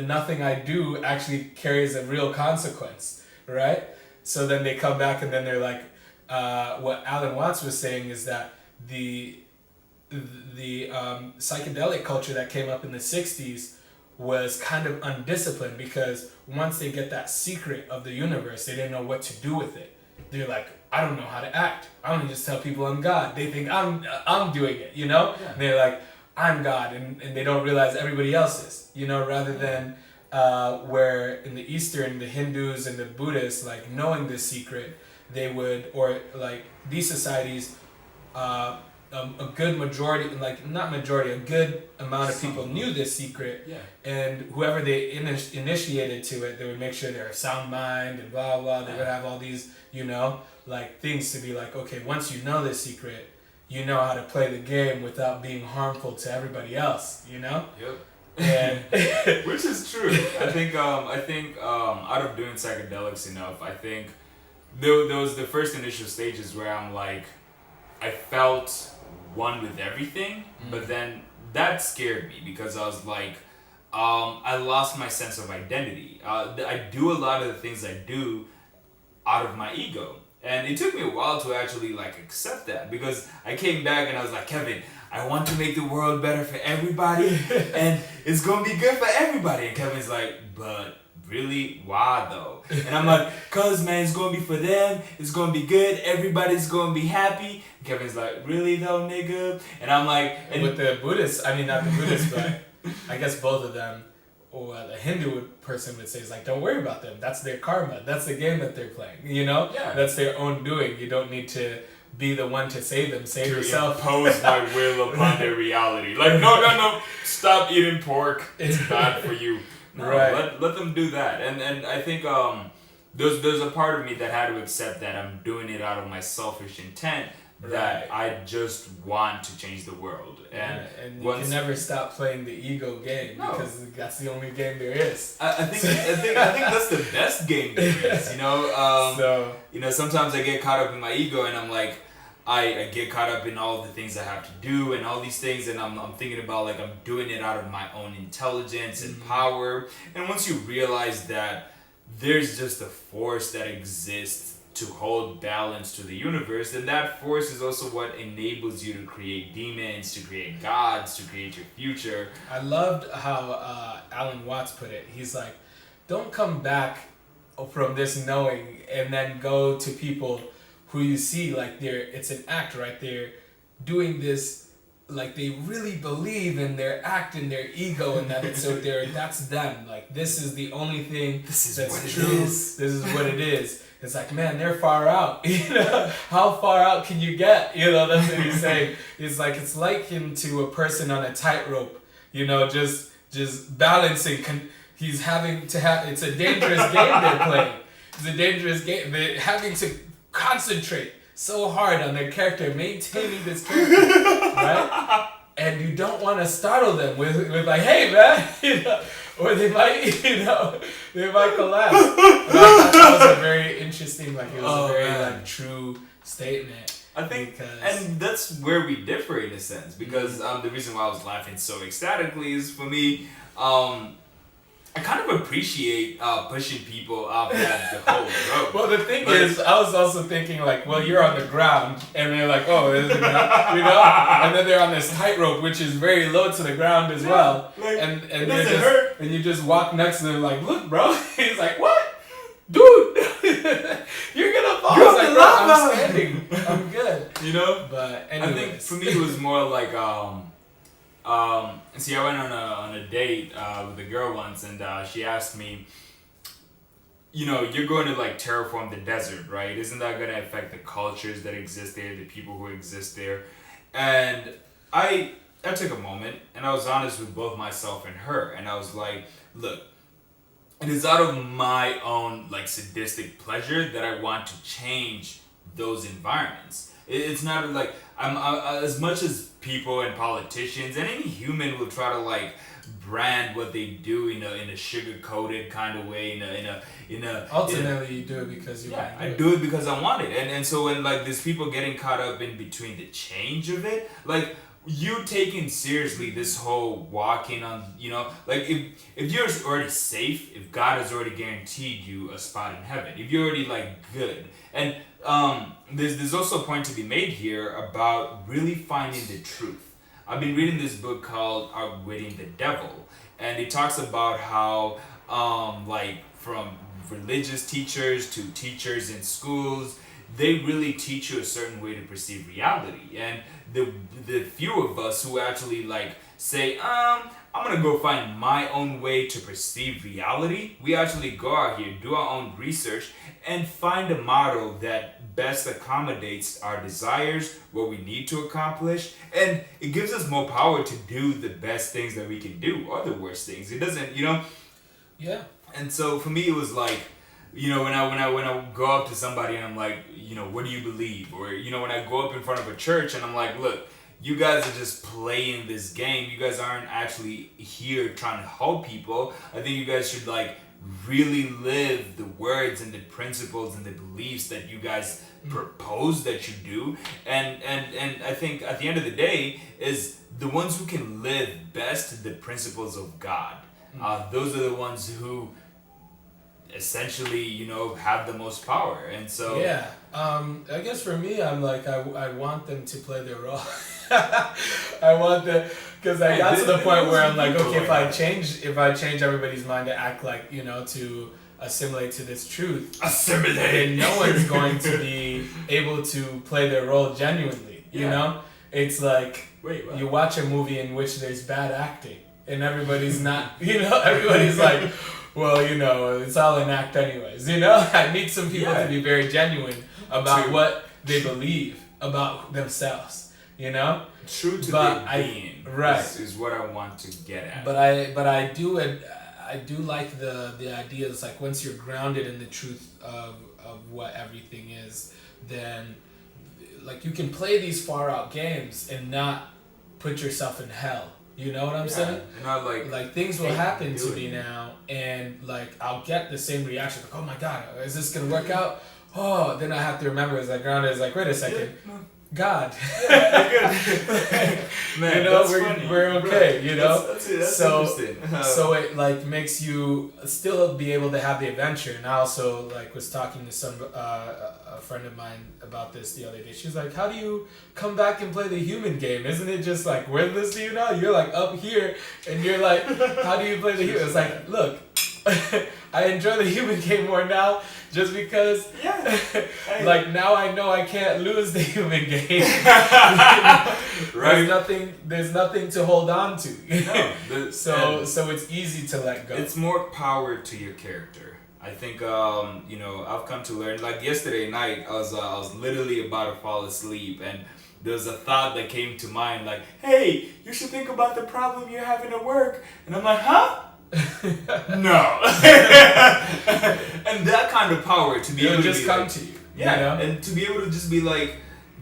nothing I do actually carries a real consequence, right? So then they come back and then they're like, what Alan Watts was saying is that the psychedelic culture that came up in the 60s was kind of undisciplined because once they get that secret of the universe, they didn't know what to do with it. They're like, I don't know how to act. I don't just tell people I'm God. They think I'm doing it, Yeah. And they're like, I'm God, and they don't realize everybody else is, rather than where in the Eastern, the Hindus and the Buddhists, like knowing this secret, they would, or like these societies, a good majority, like not majority, a good amount of people knew this secret, and whoever they initiated to it, they would make sure they're a sound mind and blah blah. They would have all these, like things to be like, okay, once you know this secret, you know how to play the game without being harmful to everybody else, Yep. And which is true. I think out of doing psychedelics enough, I think those the first initial stages where I'm like, I felt one with everything, but then that scared me because I was like, I lost my sense of identity. I do a lot of the things I do out of my ego. And it took me a while to actually like accept that because I came back and I was like, Kevin, I want to make the world better for everybody and it's going to be good for everybody. And Kevin's like, but really? Why though? And I'm like, cause man, it's going to be for them. It's going to be good. Everybody's going to be happy. And Kevin's like, really though, nigga? And I'm like... And with the Buddhists, I mean, not the Buddhists, but I guess both of them, or the Hindu person would say, is like, don't worry about them. That's their karma. That's the game that they're playing. Yeah. That's their own doing. You don't need to be the one to save them. Save yourself. Impose my will upon their reality. Like, no. Stop eating pork. It's bad for you. No, right. Let them do that. And I think there's a part of me that had to accept that I'm doing it out of my selfish intent. That I just want to change the world, and you can never stop playing the ego game because that's the only game there is. I think that's the best game there is. Sometimes I get caught up in my ego, and I'm like, I get caught up in all the things I have to do and all these things, and I'm thinking about like I'm doing it out of my own intelligence and power. And once you realize that there's just a force that exists to hold balance to the universe, and that force is also what enables you to create demons, to create gods, to create your future. I loved how Alan Watts put it. He's like, don't come back from this knowing and then go to people who you see like it's an act, right? They're doing this like they really believe in their act and their ego and that it's so that's them. Like this is the only thing that's true. This is what it is. It's like, man, they're far out. How far out can you get? That's what he's saying. It's like it's likened to a person on a tightrope. Just balancing. He's having to have. It's a dangerous game they're playing. It's a dangerous game. They're having to concentrate so hard on their character, maintaining this character, right? And you don't want to startle them with like, hey man, or they might, they might collapse. But I thought that was a very interesting, like it was a very like true statement. I think, and that's where we differ in a sense, because the reason why I was laughing so ecstatically is for me, I kind of appreciate pushing people off that the whole road. Well, the thing is, I was also thinking like, well, you're on the ground, and they're like, oh, isn't that, and then they're on this tightrope, which is very low to the ground as well, like, and you just walk next to them like, look, bro. He's like, what, dude? You're gonna fall. You're like, bro, I'm standing. I'm good. But anyways. I think for me it was more like see, I went on a date with a girl once, and she asked me, you're going to like terraform the desert, right? Isn't that going to affect the cultures that exist there, the people who exist there? And I took a moment and I was honest with both myself and her, and I was like, look, it is out of my own like sadistic pleasure that I want to change those environments. It's not like as much as people and politicians and any human will try to like brand what they do in a sugar coated kind of way Ultimately, you do it because you want to I do it because I want it. And so when like there's people getting caught up in between the change of it, like you taking seriously this whole walking on, like if you're already safe, if God has already guaranteed you a spot in heaven, if you're already like good, and there's also a point to be made here about really finding the truth. I've been reading this book called Outwitting the Devil, and it talks about how like from religious teachers to teachers in schools, they really teach you a certain way to perceive reality. And the few of us who actually like say, I'm gonna go find my own way to perceive reality, we actually go out here, do our own research, and find a model that best accommodates our desires, what we need to accomplish, and it gives us more power to do the best things that we can do, or the worst things. It doesn't, Yeah. And so for me, it was like, when I go up to somebody and I'm like, what do you believe? Or, when I go up in front of a church and I'm like, look, you guys are just playing this game. You guys aren't actually here trying to help people. I think you guys should like really live the words and the principles and the beliefs that you guys propose that you do. And I think at the end of the day is the ones who can live best the principles of God. Those are the ones who essentially, have the most power. And so yeah, I guess for me, I'm like I want them to play their role. I want them, because I got to the point where I'm like, okay, if I change everybody's mind to act like, to assimilate to this truth, then no one's going to be able to play their role genuinely. It's like you watch a movie in which there's bad acting and everybody's not, everybody's like, well, it's all an act anyways. I need some people to be very genuine about what they believe about themselves. True to their being, right, is what I want to get at. But I do like the idea. It's like once you're grounded in the truth of what everything is, then like you can play these far out games and not put yourself in hell. You know what I'm saying? And not like things will happen to me now, and like I'll get the same reaction. Like, oh my God, is this gonna work out? Oh, then I have to remember as I grounded. It's like, wait a second. God. Man, we're okay, That's so interesting. So it like makes you still be able to have the adventure. And I also like was talking to some a friend of mine about this the other day. She was like, how do you come back and play the human game? Isn't it just like worthless to you now? You're like up here and you're like, how do you play the human? It's like, look, I enjoy the human game more now just because like now I know I can't lose the human game. Right. There's nothing to hold on to. So it's easy to let go. It's more power to your character. I think I've come to learn, like yesterday night I was literally about to fall asleep and there was a thought that came to mind like, hey, you should think about the problem you're having at work. And I'm like, huh? No. And that kind of power to be able to just be come like, to you. And to be able to just be like,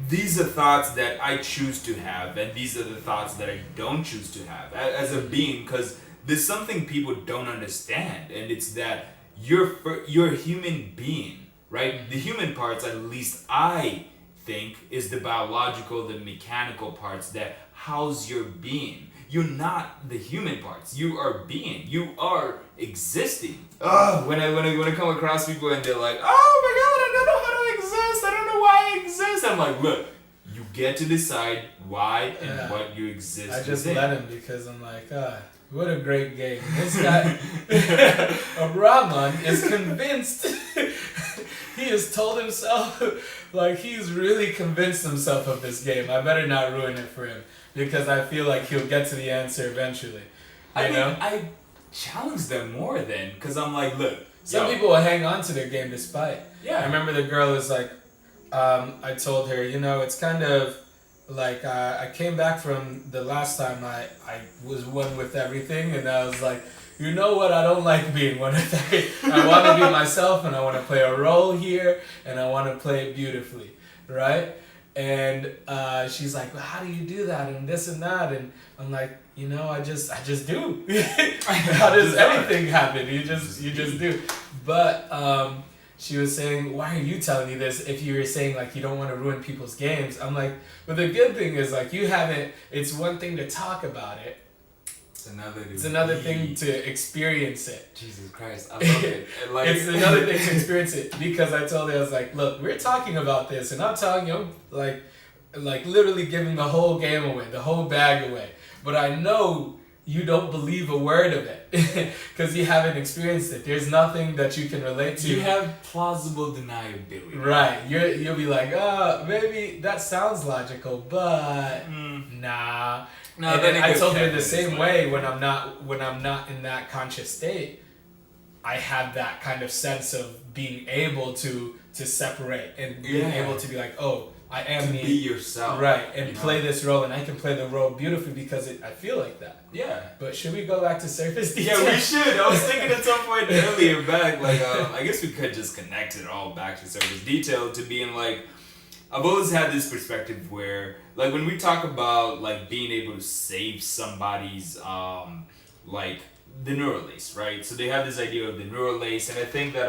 these are thoughts that I choose to have, and these are the thoughts that I don't choose to have as a being, because there's something people don't understand, and it's that you're a human being, right? The human parts, at least I think, is the biological, the mechanical parts that house your being. You're not the human parts. You are being. You are existing. When I come across people and they're like, oh my God, I don't know how to exist. I don't know why I exist. I'm like, look, you get to decide why and what you exist. I just let him because I'm like, what a great game. This guy, Brahman, is convinced. He has told himself, like he's really convinced himself of this game. I better not ruin it for him. Because I feel like he'll get to the answer eventually. I challenge them more then, because I'm like, look. Some people will hang on to their game despite. Yeah. I remember the girl was like, I told her, it's kind of like I came back from the last time I was one with everything, and I was like, you know what I don't like being when I want to be myself and I want to play a role here and I want to play it beautifully, right? And she's like, well, how do you do that and this and that? And I'm like, you know, I just do. How does anything happen? You just do. But she was saying, why are you telling me this if you were saying like you don't want to ruin people's games? I'm like, but the good thing is like you haven't. It's one thing to talk about it. It's another thing to experience it. Jesus Christ, I love it. Like, it's another thing to experience it because I told her, I was like, look, we're talking about this and I'm telling you, like literally giving the whole game away, the whole bag away. But I know you don't believe a word of it because you haven't experienced it. There's nothing that you can relate to. You have plausible deniability. Right. You'll be like, maybe that sounds logical, but nah. No, and then I told her the same way when I'm not in that conscious state, I have that kind of sense of being able to separate and being able to be like, oh, I am me. Be yourself. Right, and play this role, and I can play the role beautifully because I feel like that. Yeah. But should we go back to surface detail? Yeah, we should. I was thinking at some point earlier back, like, I guess we could just connect it all back to surface detail to being like, I've always had this perspective where, like, when we talk about, like, being able to save somebody's, like, the neural lace, right? So they have this idea of the neural lace, and I think that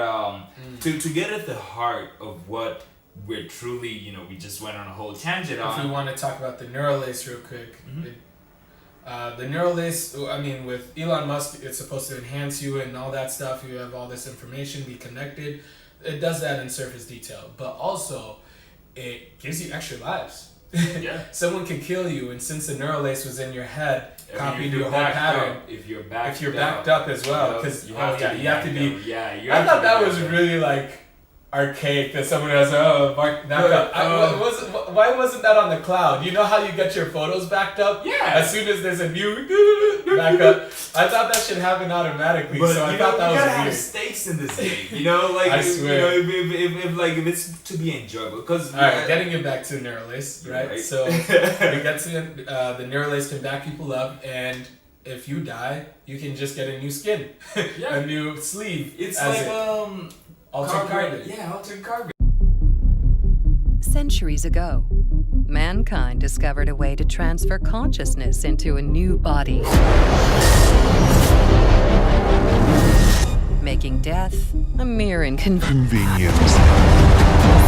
to get at the heart of what we're truly, you know, we just went on a whole tangent on. If we want to talk about the neural lace real quick, the neural lace, I mean, with Elon Musk, it's supposed to enhance you and all that stuff. You have all this information, be connected. It does that in surface detail, but also it gives you extra lives. Yeah. Someone can kill you, and since the neural lace was in your head, copied your whole pattern. If you're backed up as well, because you have to be. Yeah, I thought that was really like archaic that someone has back up. Why wasn't that on the cloud? You know how you get your photos backed up? Yeah. As soon as there's a new backup, I thought that should happen automatically. But so I thought that was weird. Have stakes in this game, you know, like I swear. You know, if it's to be enjoyable, because alright, getting it back to neural lace, right? So we get to the neural lace can back people up, and if you die, you can just get a new skin, a new sleeve. It's like altered carbon. Yeah, altered carbon. Centuries ago, mankind discovered a way to transfer consciousness into a new body, making death a mere inconvenience.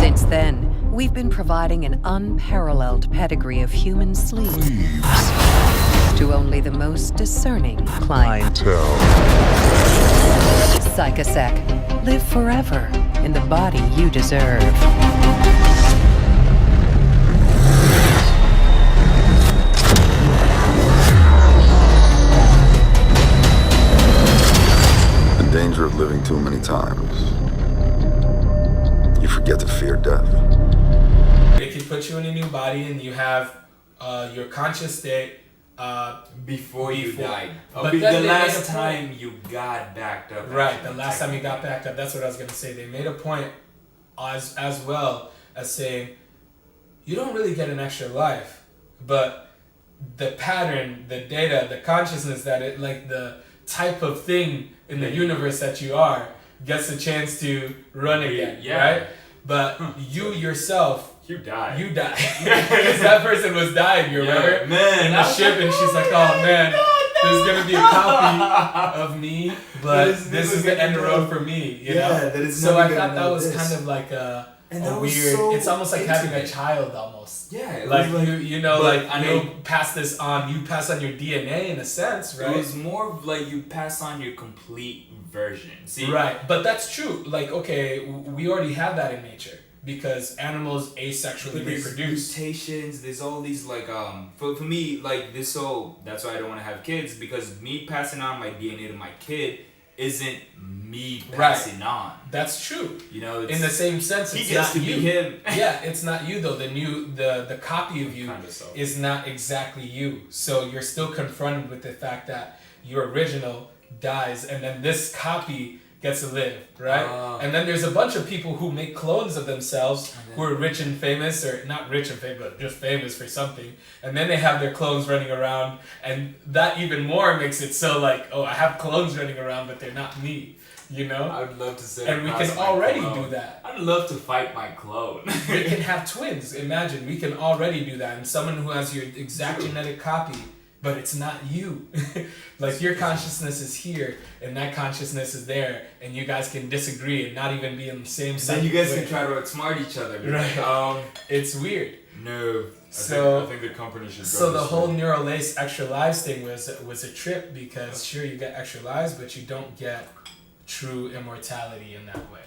Since then, we've been providing an unparalleled pedigree of human sleeves to only the most discerning clientele. Psychosec. Live forever in the body you deserve. The danger of living too many times. You forget to fear death. It can put you in a new body, and you have your conscious state before you died. But the then last time you got backed up. Right, the last time you got backed up. That's what I was going to say. They made a point as well as saying, you don't really get an extra life, but the pattern, the data, the consciousness that it, like the type of thing in the universe that you are, gets a chance to run again, right? But you yourself, you die. Because that person was dying, you remember? Man. In the ship, and she's like, oh man, there's going to be a copy of me, but this is the end road for me, you know? That is so I thought that was kind of like a weird, so it's almost like having a child almost. Yeah. Like you know, like you pass this on, you pass on your DNA in a sense, right? It was more of like you pass on your complete version. See? Right, but that's true. Like, okay, we already have that in nature. Because animals asexually reproduce. Mutations, there's all these like for me like this whole, that's why I don't want to have kids, because me passing on my DNA to my kid isn't me passing on. That's true. You know, in the same sense, he it's gets not to you. be him. Yeah, it's not you though. The copy of you is not exactly you. So you're still confronted with the fact that your original dies, and then this copy gets to live, right? And then there's a bunch of people who make clones of themselves who are rich and famous, or not rich and famous, but just famous for something. And then they have their clones running around, and that even more makes it so like, oh, I have clones running around, but they're not me, you know? I would love to say. And we can already do that. I'd love to fight my clone. We can have twins. Imagine, we can already do that. And someone who has your exact genetic copy, but it's not you. Like your consciousness is here and that consciousness is there, and you guys can disagree and not even be in the same side. Then you guys can try to outsmart each other. Right. It's weird. No. I think the company should go. So the whole neural lace extra lives thing was a trip, because sure, you get extra lives, but you don't get true immortality in that way.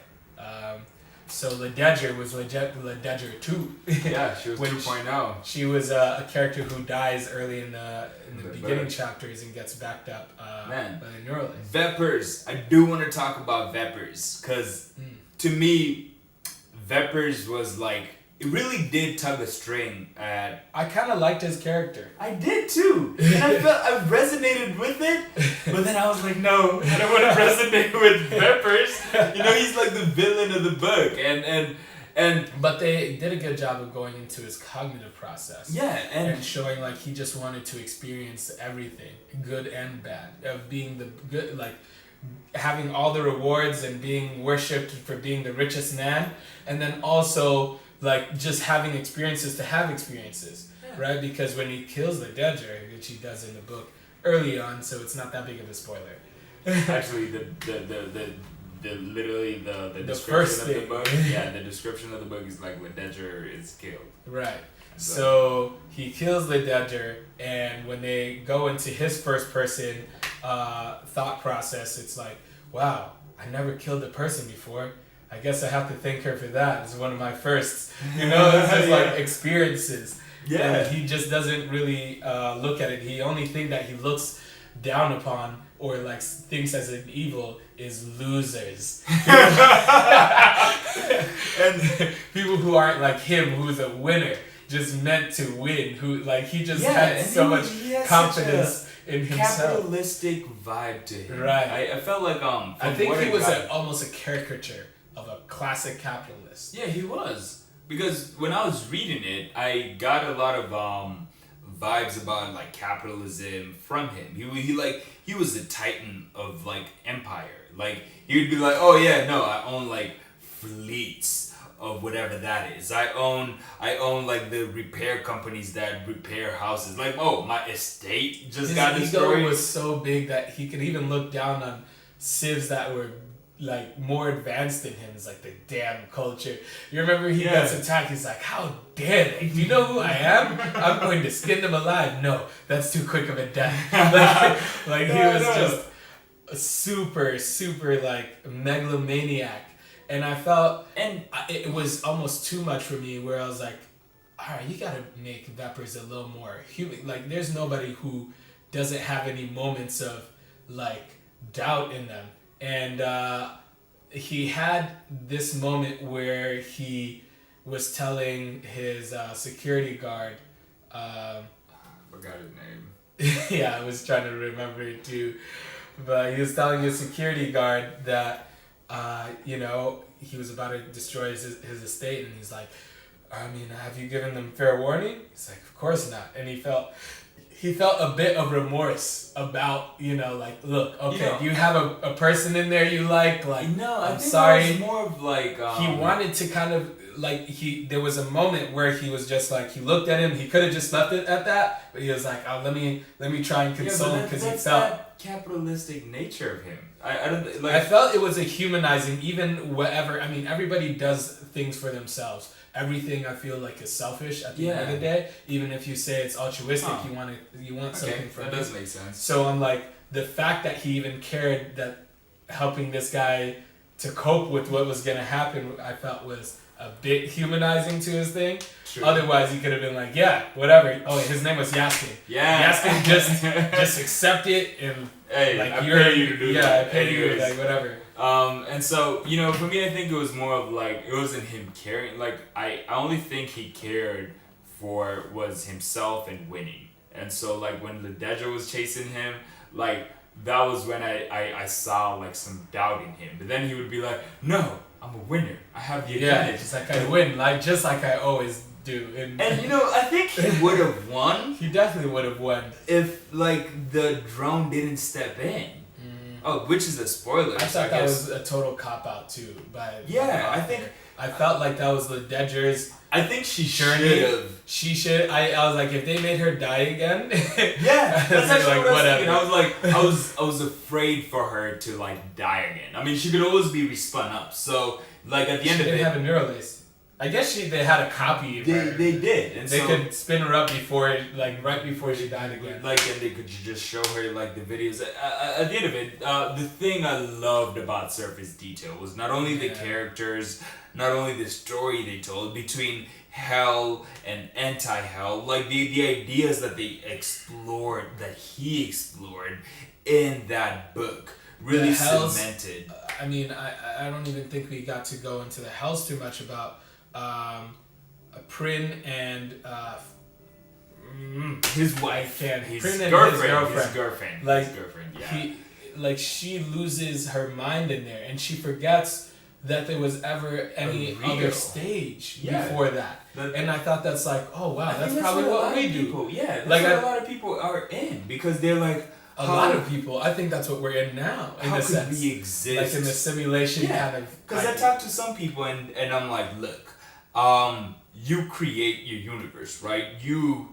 So Lededger was Lededger 2. Yeah, she was 2.0. She was a character who dies early in the beginning chapters and gets backed up by the neural lace. Vepers. I do want to talk about Vepers, because to me, Vepers was like, it really did tug a string at... I kind of liked his character. I did too. And I resonated with it. But then I was like, no, I don't want to resonate with Vepers. You know, he's like the villain of the book. But they did a good job of going into his cognitive process. Yeah. And showing like he just wanted to experience everything, good and bad. Of being the good, like having all the rewards and being worshipped for being the richest man. And then also... like just having experiences to have experiences, right? Because when he kills the Lededger, which he does in the book early on, so it's not that big of a spoiler. Actually, the description first of thing. the book, the description of the book is like Lededger is killed. Right. So he kills the Lededger, and when they go into his first person thought process, it's like, wow, I never killed a person before. I guess I have to thank her for that. It's one of my firsts. You know, it's just like experiences. Yeah. And he just doesn't really look at it. The only thing that he looks down upon or like thinks as an evil is losers. And people who aren't like him, who's a winner, just meant to win. Who like he just had so much confidence in himself. Capitalistic vibe to him. Right. I felt like I think he was almost a caricature of a classic capitalist. Yeah, he was. Because when I was reading it, I got a lot of vibes about like capitalism from him. He was the titan of like empire. Like he would be like, oh yeah, no, I own like fleets of whatever that is. I own like the repair companies that repair houses. Like, oh, my estate just got destroyed. His ego was so big that he could even look down on civs that were like more advanced than him. It's like the damn culture. You remember he gets attacked, he's like, how dare they? Do you know who I am? I'm going to skin them alive. No, that's too quick of a death. He was just a super like megalomaniac. And I felt, and it was almost too much for me, where I was like, all right, you gotta make Vepers a little more human. Like there's nobody who doesn't have any moments of like doubt in them. And he had this moment where he was telling his security guard... I forgot his name. Yeah, I was trying to remember it too. But he was telling his security guard that, you know, he was about to destroy his estate. And he's like, I mean, have you given them fair warning? He's like, of course not. And he felt a bit of remorse about, you know, like, look, okay, do you have a person in there you like? Like, no, I'm sorry. It was more of like... he wanted to kind of, like, there was a moment where he was just like, he looked at him, he could have just left it at that, but he was like, oh, let me try and console him, because he felt... that capitalistic nature of him. I don't like... I felt it was a humanizing, even whatever, I mean, everybody does things for themselves. Everything I feel like is selfish at the end of the day. Even if you say it's altruistic, you want something from it. That does make sense. So I'm like, the fact that he even cared that helping this guy to cope with what was gonna happen, I felt was a bit humanizing to his thing. True. Otherwise, he could have been like, yeah, whatever. Oh, his name was Yaskin. Yeah. Yaskin just accept it and hey, like I pay you to do that. Yeah, I pay you, like whatever. And so, you know, for me, I think it was more of like, it wasn't him caring. Like, I only think he cared for was himself and winning. And so, like, when Lededger was chasing him, like, that was when I saw like some doubt in him. But then he would be like, no, I'm a winner. I have the advantage. Just like I win, like just like I always do. And you know, I think he would have won. He definitely would have won if like the drone didn't step in. Oh, which is a spoiler. I thought that was a total cop out too. I think I felt like that was the Ledger's. I think she should have. She should. I was like, if they made her die again. Yeah, that's actually like, what I was thinking. I was afraid for her to like die again. I mean, she could always be respun up. So like at the end of it, they didn't have a neural lace. I guess they had a copy of her. They did, and they could spin her up before, like right before she died again. Like, and they could just show her like the videos. At the end of it, the thing I loved about Surface Detail was not only the characters, not only the story they told between hell and anti-hell, like the ideas that they explored, that he explored in that book, really cemented. I mean, I don't even think we got to go into the hells too much about. Prin and his wife, his girlfriend, like his girlfriend, like she loses her mind in there, and she forgets that there was ever any other stage before that. And I thought that's like, oh wow, that's probably what we do. Yeah, that's what a lot of people are in, because they're like. A lot of people, I think that's what we're in now. In how the could sense, we exist? Like in the simulation kind of. Because I talk to some people and I'm like, look, you create your universe, right? You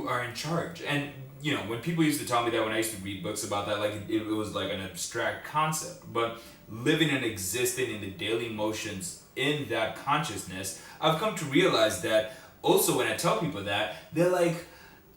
are in charge. And you know, when people used to tell me that when I used to read books about that, like it was like an abstract concept. But living and existing in the daily motions in that consciousness, I've come to realize that also when I tell people that, they're like,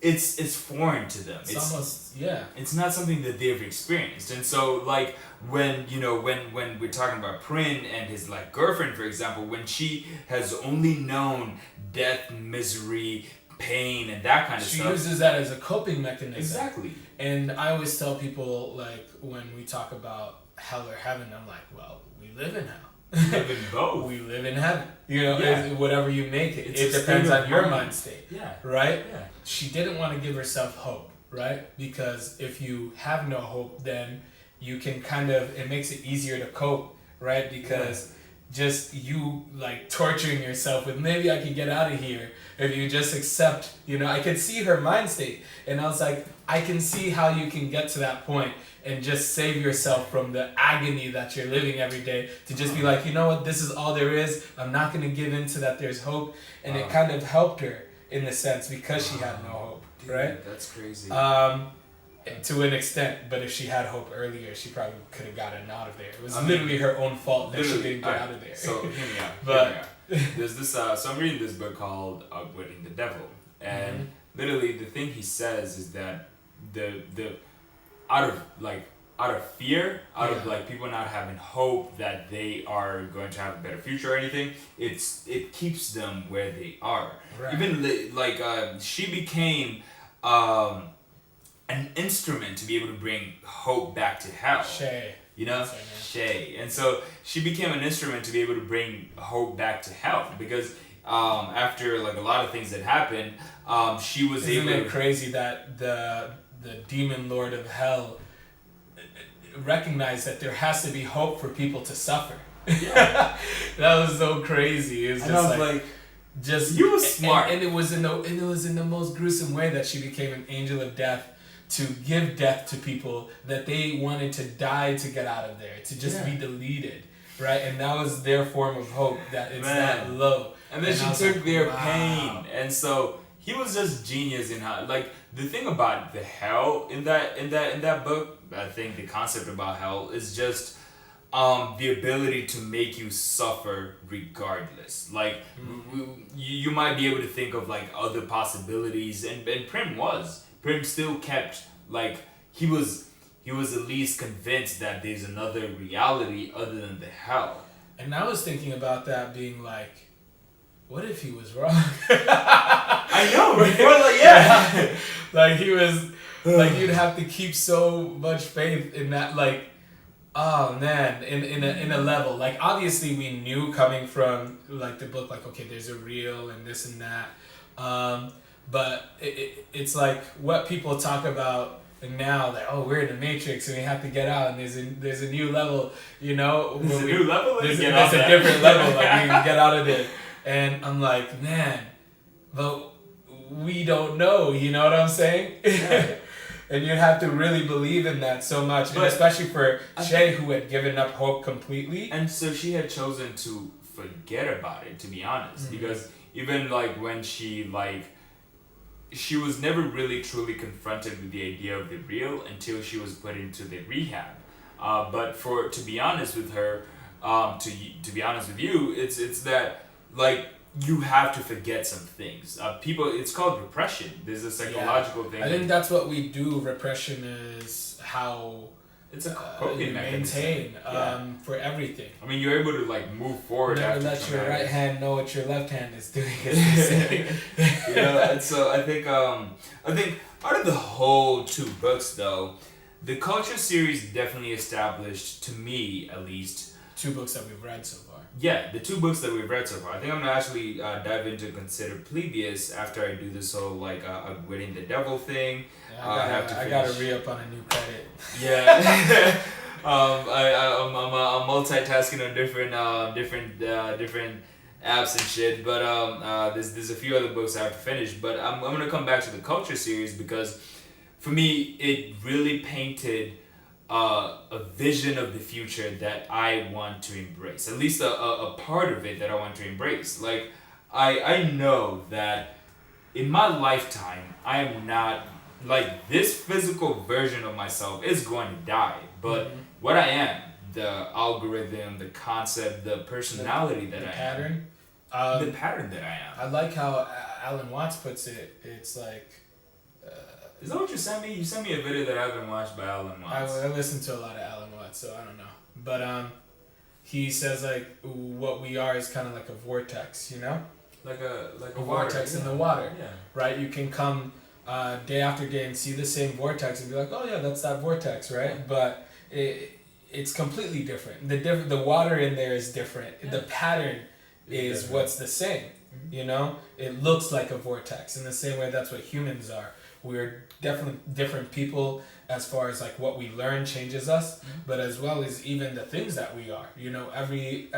it's foreign to them. It's almost It's not something that they've experienced. And so like when we're talking about Prin and his like girlfriend, for example, when she has only known death, misery, pain, and that kind of stuff. She uses that as a coping mechanism. Exactly. And I always tell people, like, when we talk about hell or heaven, I'm like, well, we live in hell. We live in both. We live in heaven. You know, whatever you make it. It depends on your mind state. Yeah. Right? Yeah. She didn't want to give herself hope, right? Because if you have no hope, then you can kind of, it makes it easier to cope, right? Because just you like torturing yourself with, maybe I can get out of here if you just accept, you know, I could see her mind state. And I was like, I can see how you can get to that point and just save yourself from the agony that you're living every day, to just be like, you know what, this is all there is. I'm not going to give in to that there's hope. And it kind of helped her in a sense because she had no hope, right? Dude, that's crazy. To an extent, but if she had hope earlier, she probably could have gotten out of there. It was literally her own fault that she didn't get out of there. So hear me out. There's this. So I'm reading this book called Outwitting the Devil, and literally the thing he says is that the out of fear, out of like people not having hope that they are going to have a better future or anything, it keeps them where they are. Right. Even like she became an instrument to be able to bring hope back to hell. Shay. You know? Shay. And so she became an instrument to be able to bring hope back to hell, because after like a lot of things that happened, she was able to... Isn't it crazy that the demon lord of hell recognized that there has to be hope for people to suffer? Yeah. That was so crazy. It was just like just you were smart. And it was in the most gruesome way that she became an angel of death, to give death to people that they wanted to die to get out of there, to just be deleted, right? And that was their form of hope, that it's that low. And then she took their pain, and so he was just genius in how, like, the thing about the hell in that book. I think the concept about hell is just the ability to make you suffer regardless. Like you might be able to think of like other possibilities, and Prim still kept, like, he was at least convinced that there's another reality other than the hell. And I was thinking about that, being like, what if he was wrong? I know, right? Like he was, like, you'd have to keep so much faith in that, like, oh man, in a level. Like, obviously we knew coming from like the book, like, okay, there's a real and this and that. But it's like what people talk about And now that we're in the Matrix and we have to get out and there's a new level, you know. There's a new level. There's a different level. Like we can get out of it. And I'm like, man, but we don't know. You know what I'm saying? Yeah. And you have to really believe in that so much, and especially for Shay, who had given up hope completely. And so she had chosen to forget about it, to be honest, because even like when she was never really truly confronted with the idea of the real until she was put into the rehab. But to be honest with her, to be honest with you, it's that like you have to forget some things. It's called repression. There's a psychological thing. I think that's what we do. Repression is how it's a coping mechanism. Maintain for everything. I mean, you're able to like move forward. Never after let your right hand know what your left hand is doing. You know, and so I think out of the whole 2 books, though, the Culture series definitely established, to me at least, 2 books that we've read so far. Yeah, the 2 books that we've read so far. I think I'm gonna actually dive into Consider Plebius after I do this whole like outwitting the devil thing. Yeah, I gotta re-up on a new credit. Yeah. I'm multitasking on different apps and shit. But there's a few other books I have to finish. But I'm gonna come back to the Culture series because for me it really painted a vision of the future that I want to embrace. At least a part of it that I want to embrace. Like I know that in my lifetime I am not like this physical version of myself is going to die. But what I am, the algorithm, the concept, the personality that I pattern. am. The pattern that I am. I like how Alan Watts puts it. It's like is that what you sent me? You sent me a video that I haven't watched by Alan Watts. I listen to a lot of Alan Watts, so I don't know. But he says like what we are is kind of like a vortex, you know? Like a vortex in the water. Yeah. Right? You can come day after day and see the same vortex and be like, oh yeah, that's that vortex, right? Yeah. But it's completely different. The water in there is different. Yeah. The pattern is different. What's the same. You know? It looks like a vortex. In the same way that's what humans are. We're definitely different people as far as like what we learn changes us, but as well as even the things that we are. You know, every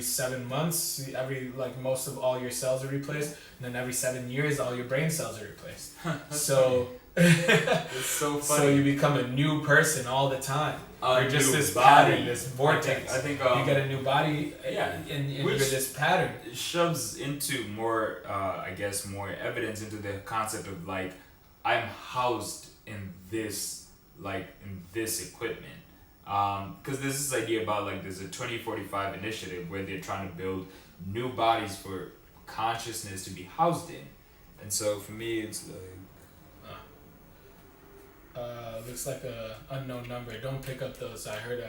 7 months, like most of all your cells are replaced, and then every 7 years all your brain cells are replaced. So it's so funny. So you become a new person all the time. You're just this body. pattern, this vortex. I think you get a new body, and you're this pattern. It shoves into more, I guess, more evidence into the concept of like, I'm housed in this equipment. Because there's this idea about like there's a 2045 initiative where they're trying to build new bodies for consciousness to be housed in, and so for me it's like. Looks like a unknown number. Don't pick up those. I heard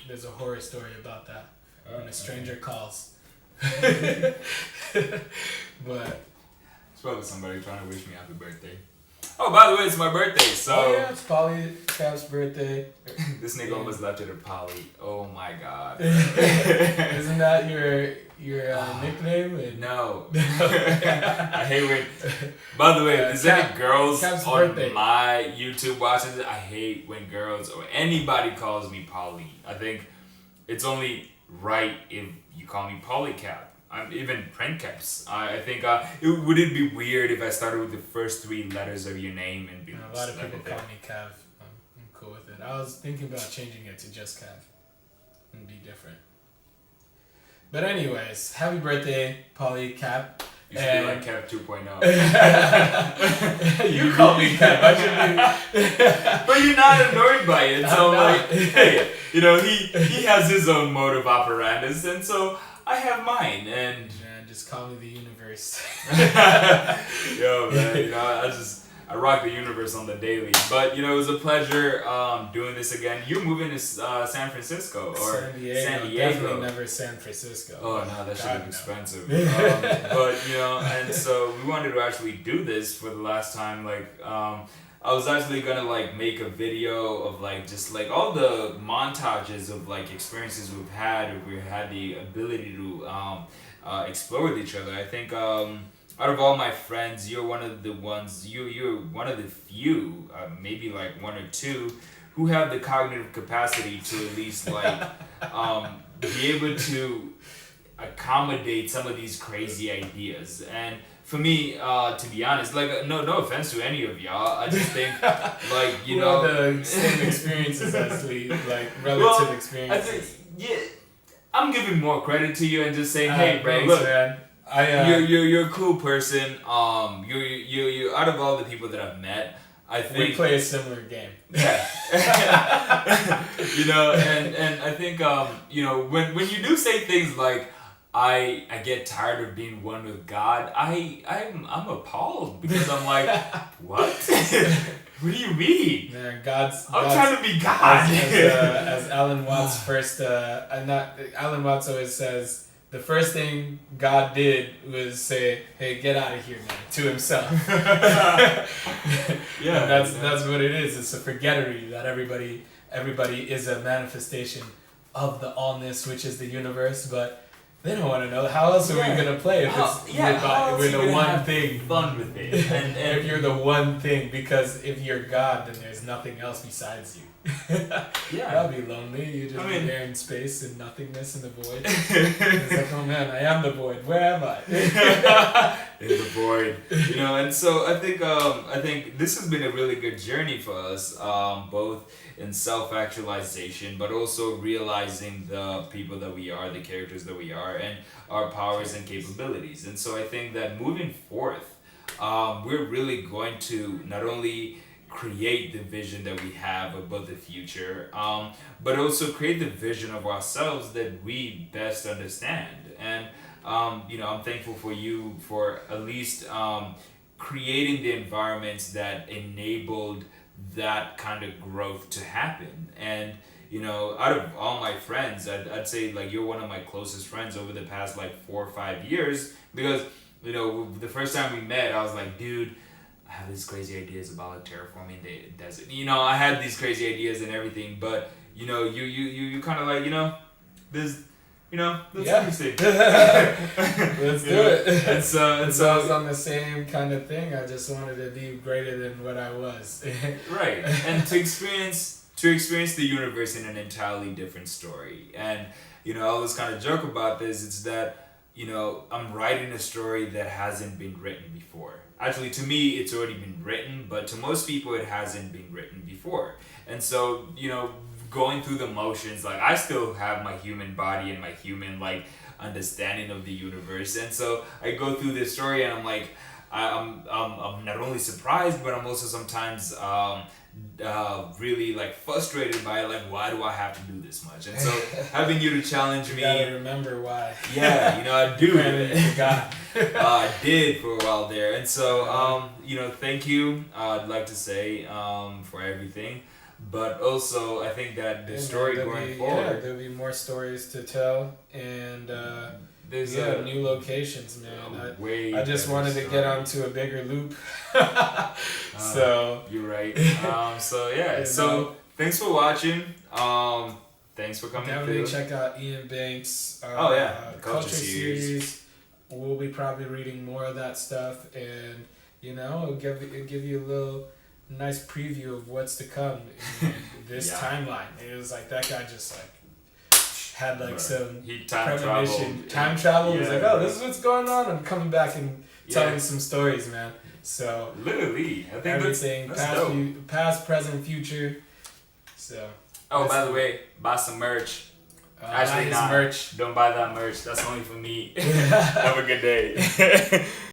there's a horror story about that when a stranger calls. But it's probably somebody trying to wish me happy birthday. Oh, by the way, it's my birthday, so. Oh yeah, it's Polly Cap's birthday. This nigga almost left it at Polly. Oh my god. Isn't that your nickname? No. I hate when. By the way, is there any girls Cap's on birthday. my YouTube watching this? I hate when girls or anybody calls me Polly. I think it's only right if you call me Polycap. Even print caps. I think would it be weird if I started with the first 3 letters of your name and be a lot of people call me Cav. I'm cool with it. I was thinking about changing it to just Cav and be different. But anyways, happy birthday, Polly Cap. You should be like Kev 2.0. You call me Kev. I should be. But you're not annoyed by it. So like, hey, you know, he has his own mode of operandus, and so I have mine. And man, just call me the universe. Yo, man, you know, I rock the universe on the daily. But, you know, it was a pleasure doing this again. You're moving to San Francisco or San Diego. Definitely never San Francisco. Oh, no, that shit is expensive. But, you know, and so we wanted to actually do this for the last time. Like, I was actually going to, like, make a video of, like, just, like, all the montages of, like, experiences we've had, if we had the ability to explore with each other. I think out of all my friends, you're one of the ones. You're one of the few, maybe like one or two, who have the cognitive capacity to at least like be able to accommodate some of these crazy ideas. And for me, to be honest, like no offense to any of y'all, I just think like you know the same experiences as Lee, like relative experiences. I think I'm giving more credit to you and just saying, hey, bro, thanks, look, man. you're a cool person. You out of all the people that I've met, I think we play a similar game. Yeah. You know, and I think you know when you do say things like I get tired of being one with God, I'm appalled because I'm like, what? What do you mean? Man, I'm trying to be God. As Alan Watts Alan Watts always says, the first thing God did was say, "Hey, get out of here, man," to himself. Yeah, and that's what it is. It's a forgettery that everybody is a manifestation of the allness, which is the universe, but they don't want to know. How else are we gonna play if we're the one thing? Fun with it, and if you're the one thing, because if you're God, then there's nothing else besides you. Yeah, that'd be lonely. You just be there in space and nothingness in the void. It's like, oh man, I am the void. Where am I? In the void, you know. And so I think this has been a really good journey for us, both in self-actualization, but also realizing the people that we are, the characters that we are, and our powers and capabilities. And so I think that moving forth, we're really going to not only create the vision that we have about the future, but also create the vision of ourselves that we best understand. And you know, I'm thankful for you for at least creating the environments that enabled that kind of growth to happen. And you know, out of all my friends, I'd say like you're one of my closest friends over the past like 4 or 5 years, because you know, the first time we met, I was like, dude, I have these crazy ideas about like terraforming the desert. You know, I had these crazy ideas and everything, but you know, you kind of like, you know, this, you know, that's interesting. Let's do it. And so I was on the same kind of thing. I just wanted to be greater than what I was. Right, and to experience the universe in an entirely different story. And you know, I always kind of joke about this. It's that, you know, I'm writing a story that hasn't been written before. Actually, to me, it's already been written, but to most people, it hasn't been written before. And so, you know, going through the motions, like I still have my human body and my human like understanding of the universe. And so I go through this story, and I'm like, I'm not only surprised, but I'm also sometimes really like frustrated by it, like why do I have to do this much? And so having you to challenge me, gotta remember why. Yeah, you know, I do. God. I did for a while there. And so you know, thank you, I'd like to say, for everything. But also I think that the story going forward, there'll be more stories to tell, and there's new locations, man. I just wanted to get onto a bigger loop. So you're right. So yeah. So thanks for watching. Thanks for coming definitely through. check out Ian Banks' the Culture series. We'll be probably reading more of that stuff, and you know, it'll give you a little nice preview of what's to come in this timeline. It was like that guy just like had like some premonition. Time travel. He was like, oh, this is what's going on. I'm coming back and telling some stories, man. So literally, I think everything past, present, future. So. Oh, by the way, buy some merch. Actually, merch. Don't buy that merch. That's only for me. Have a good day.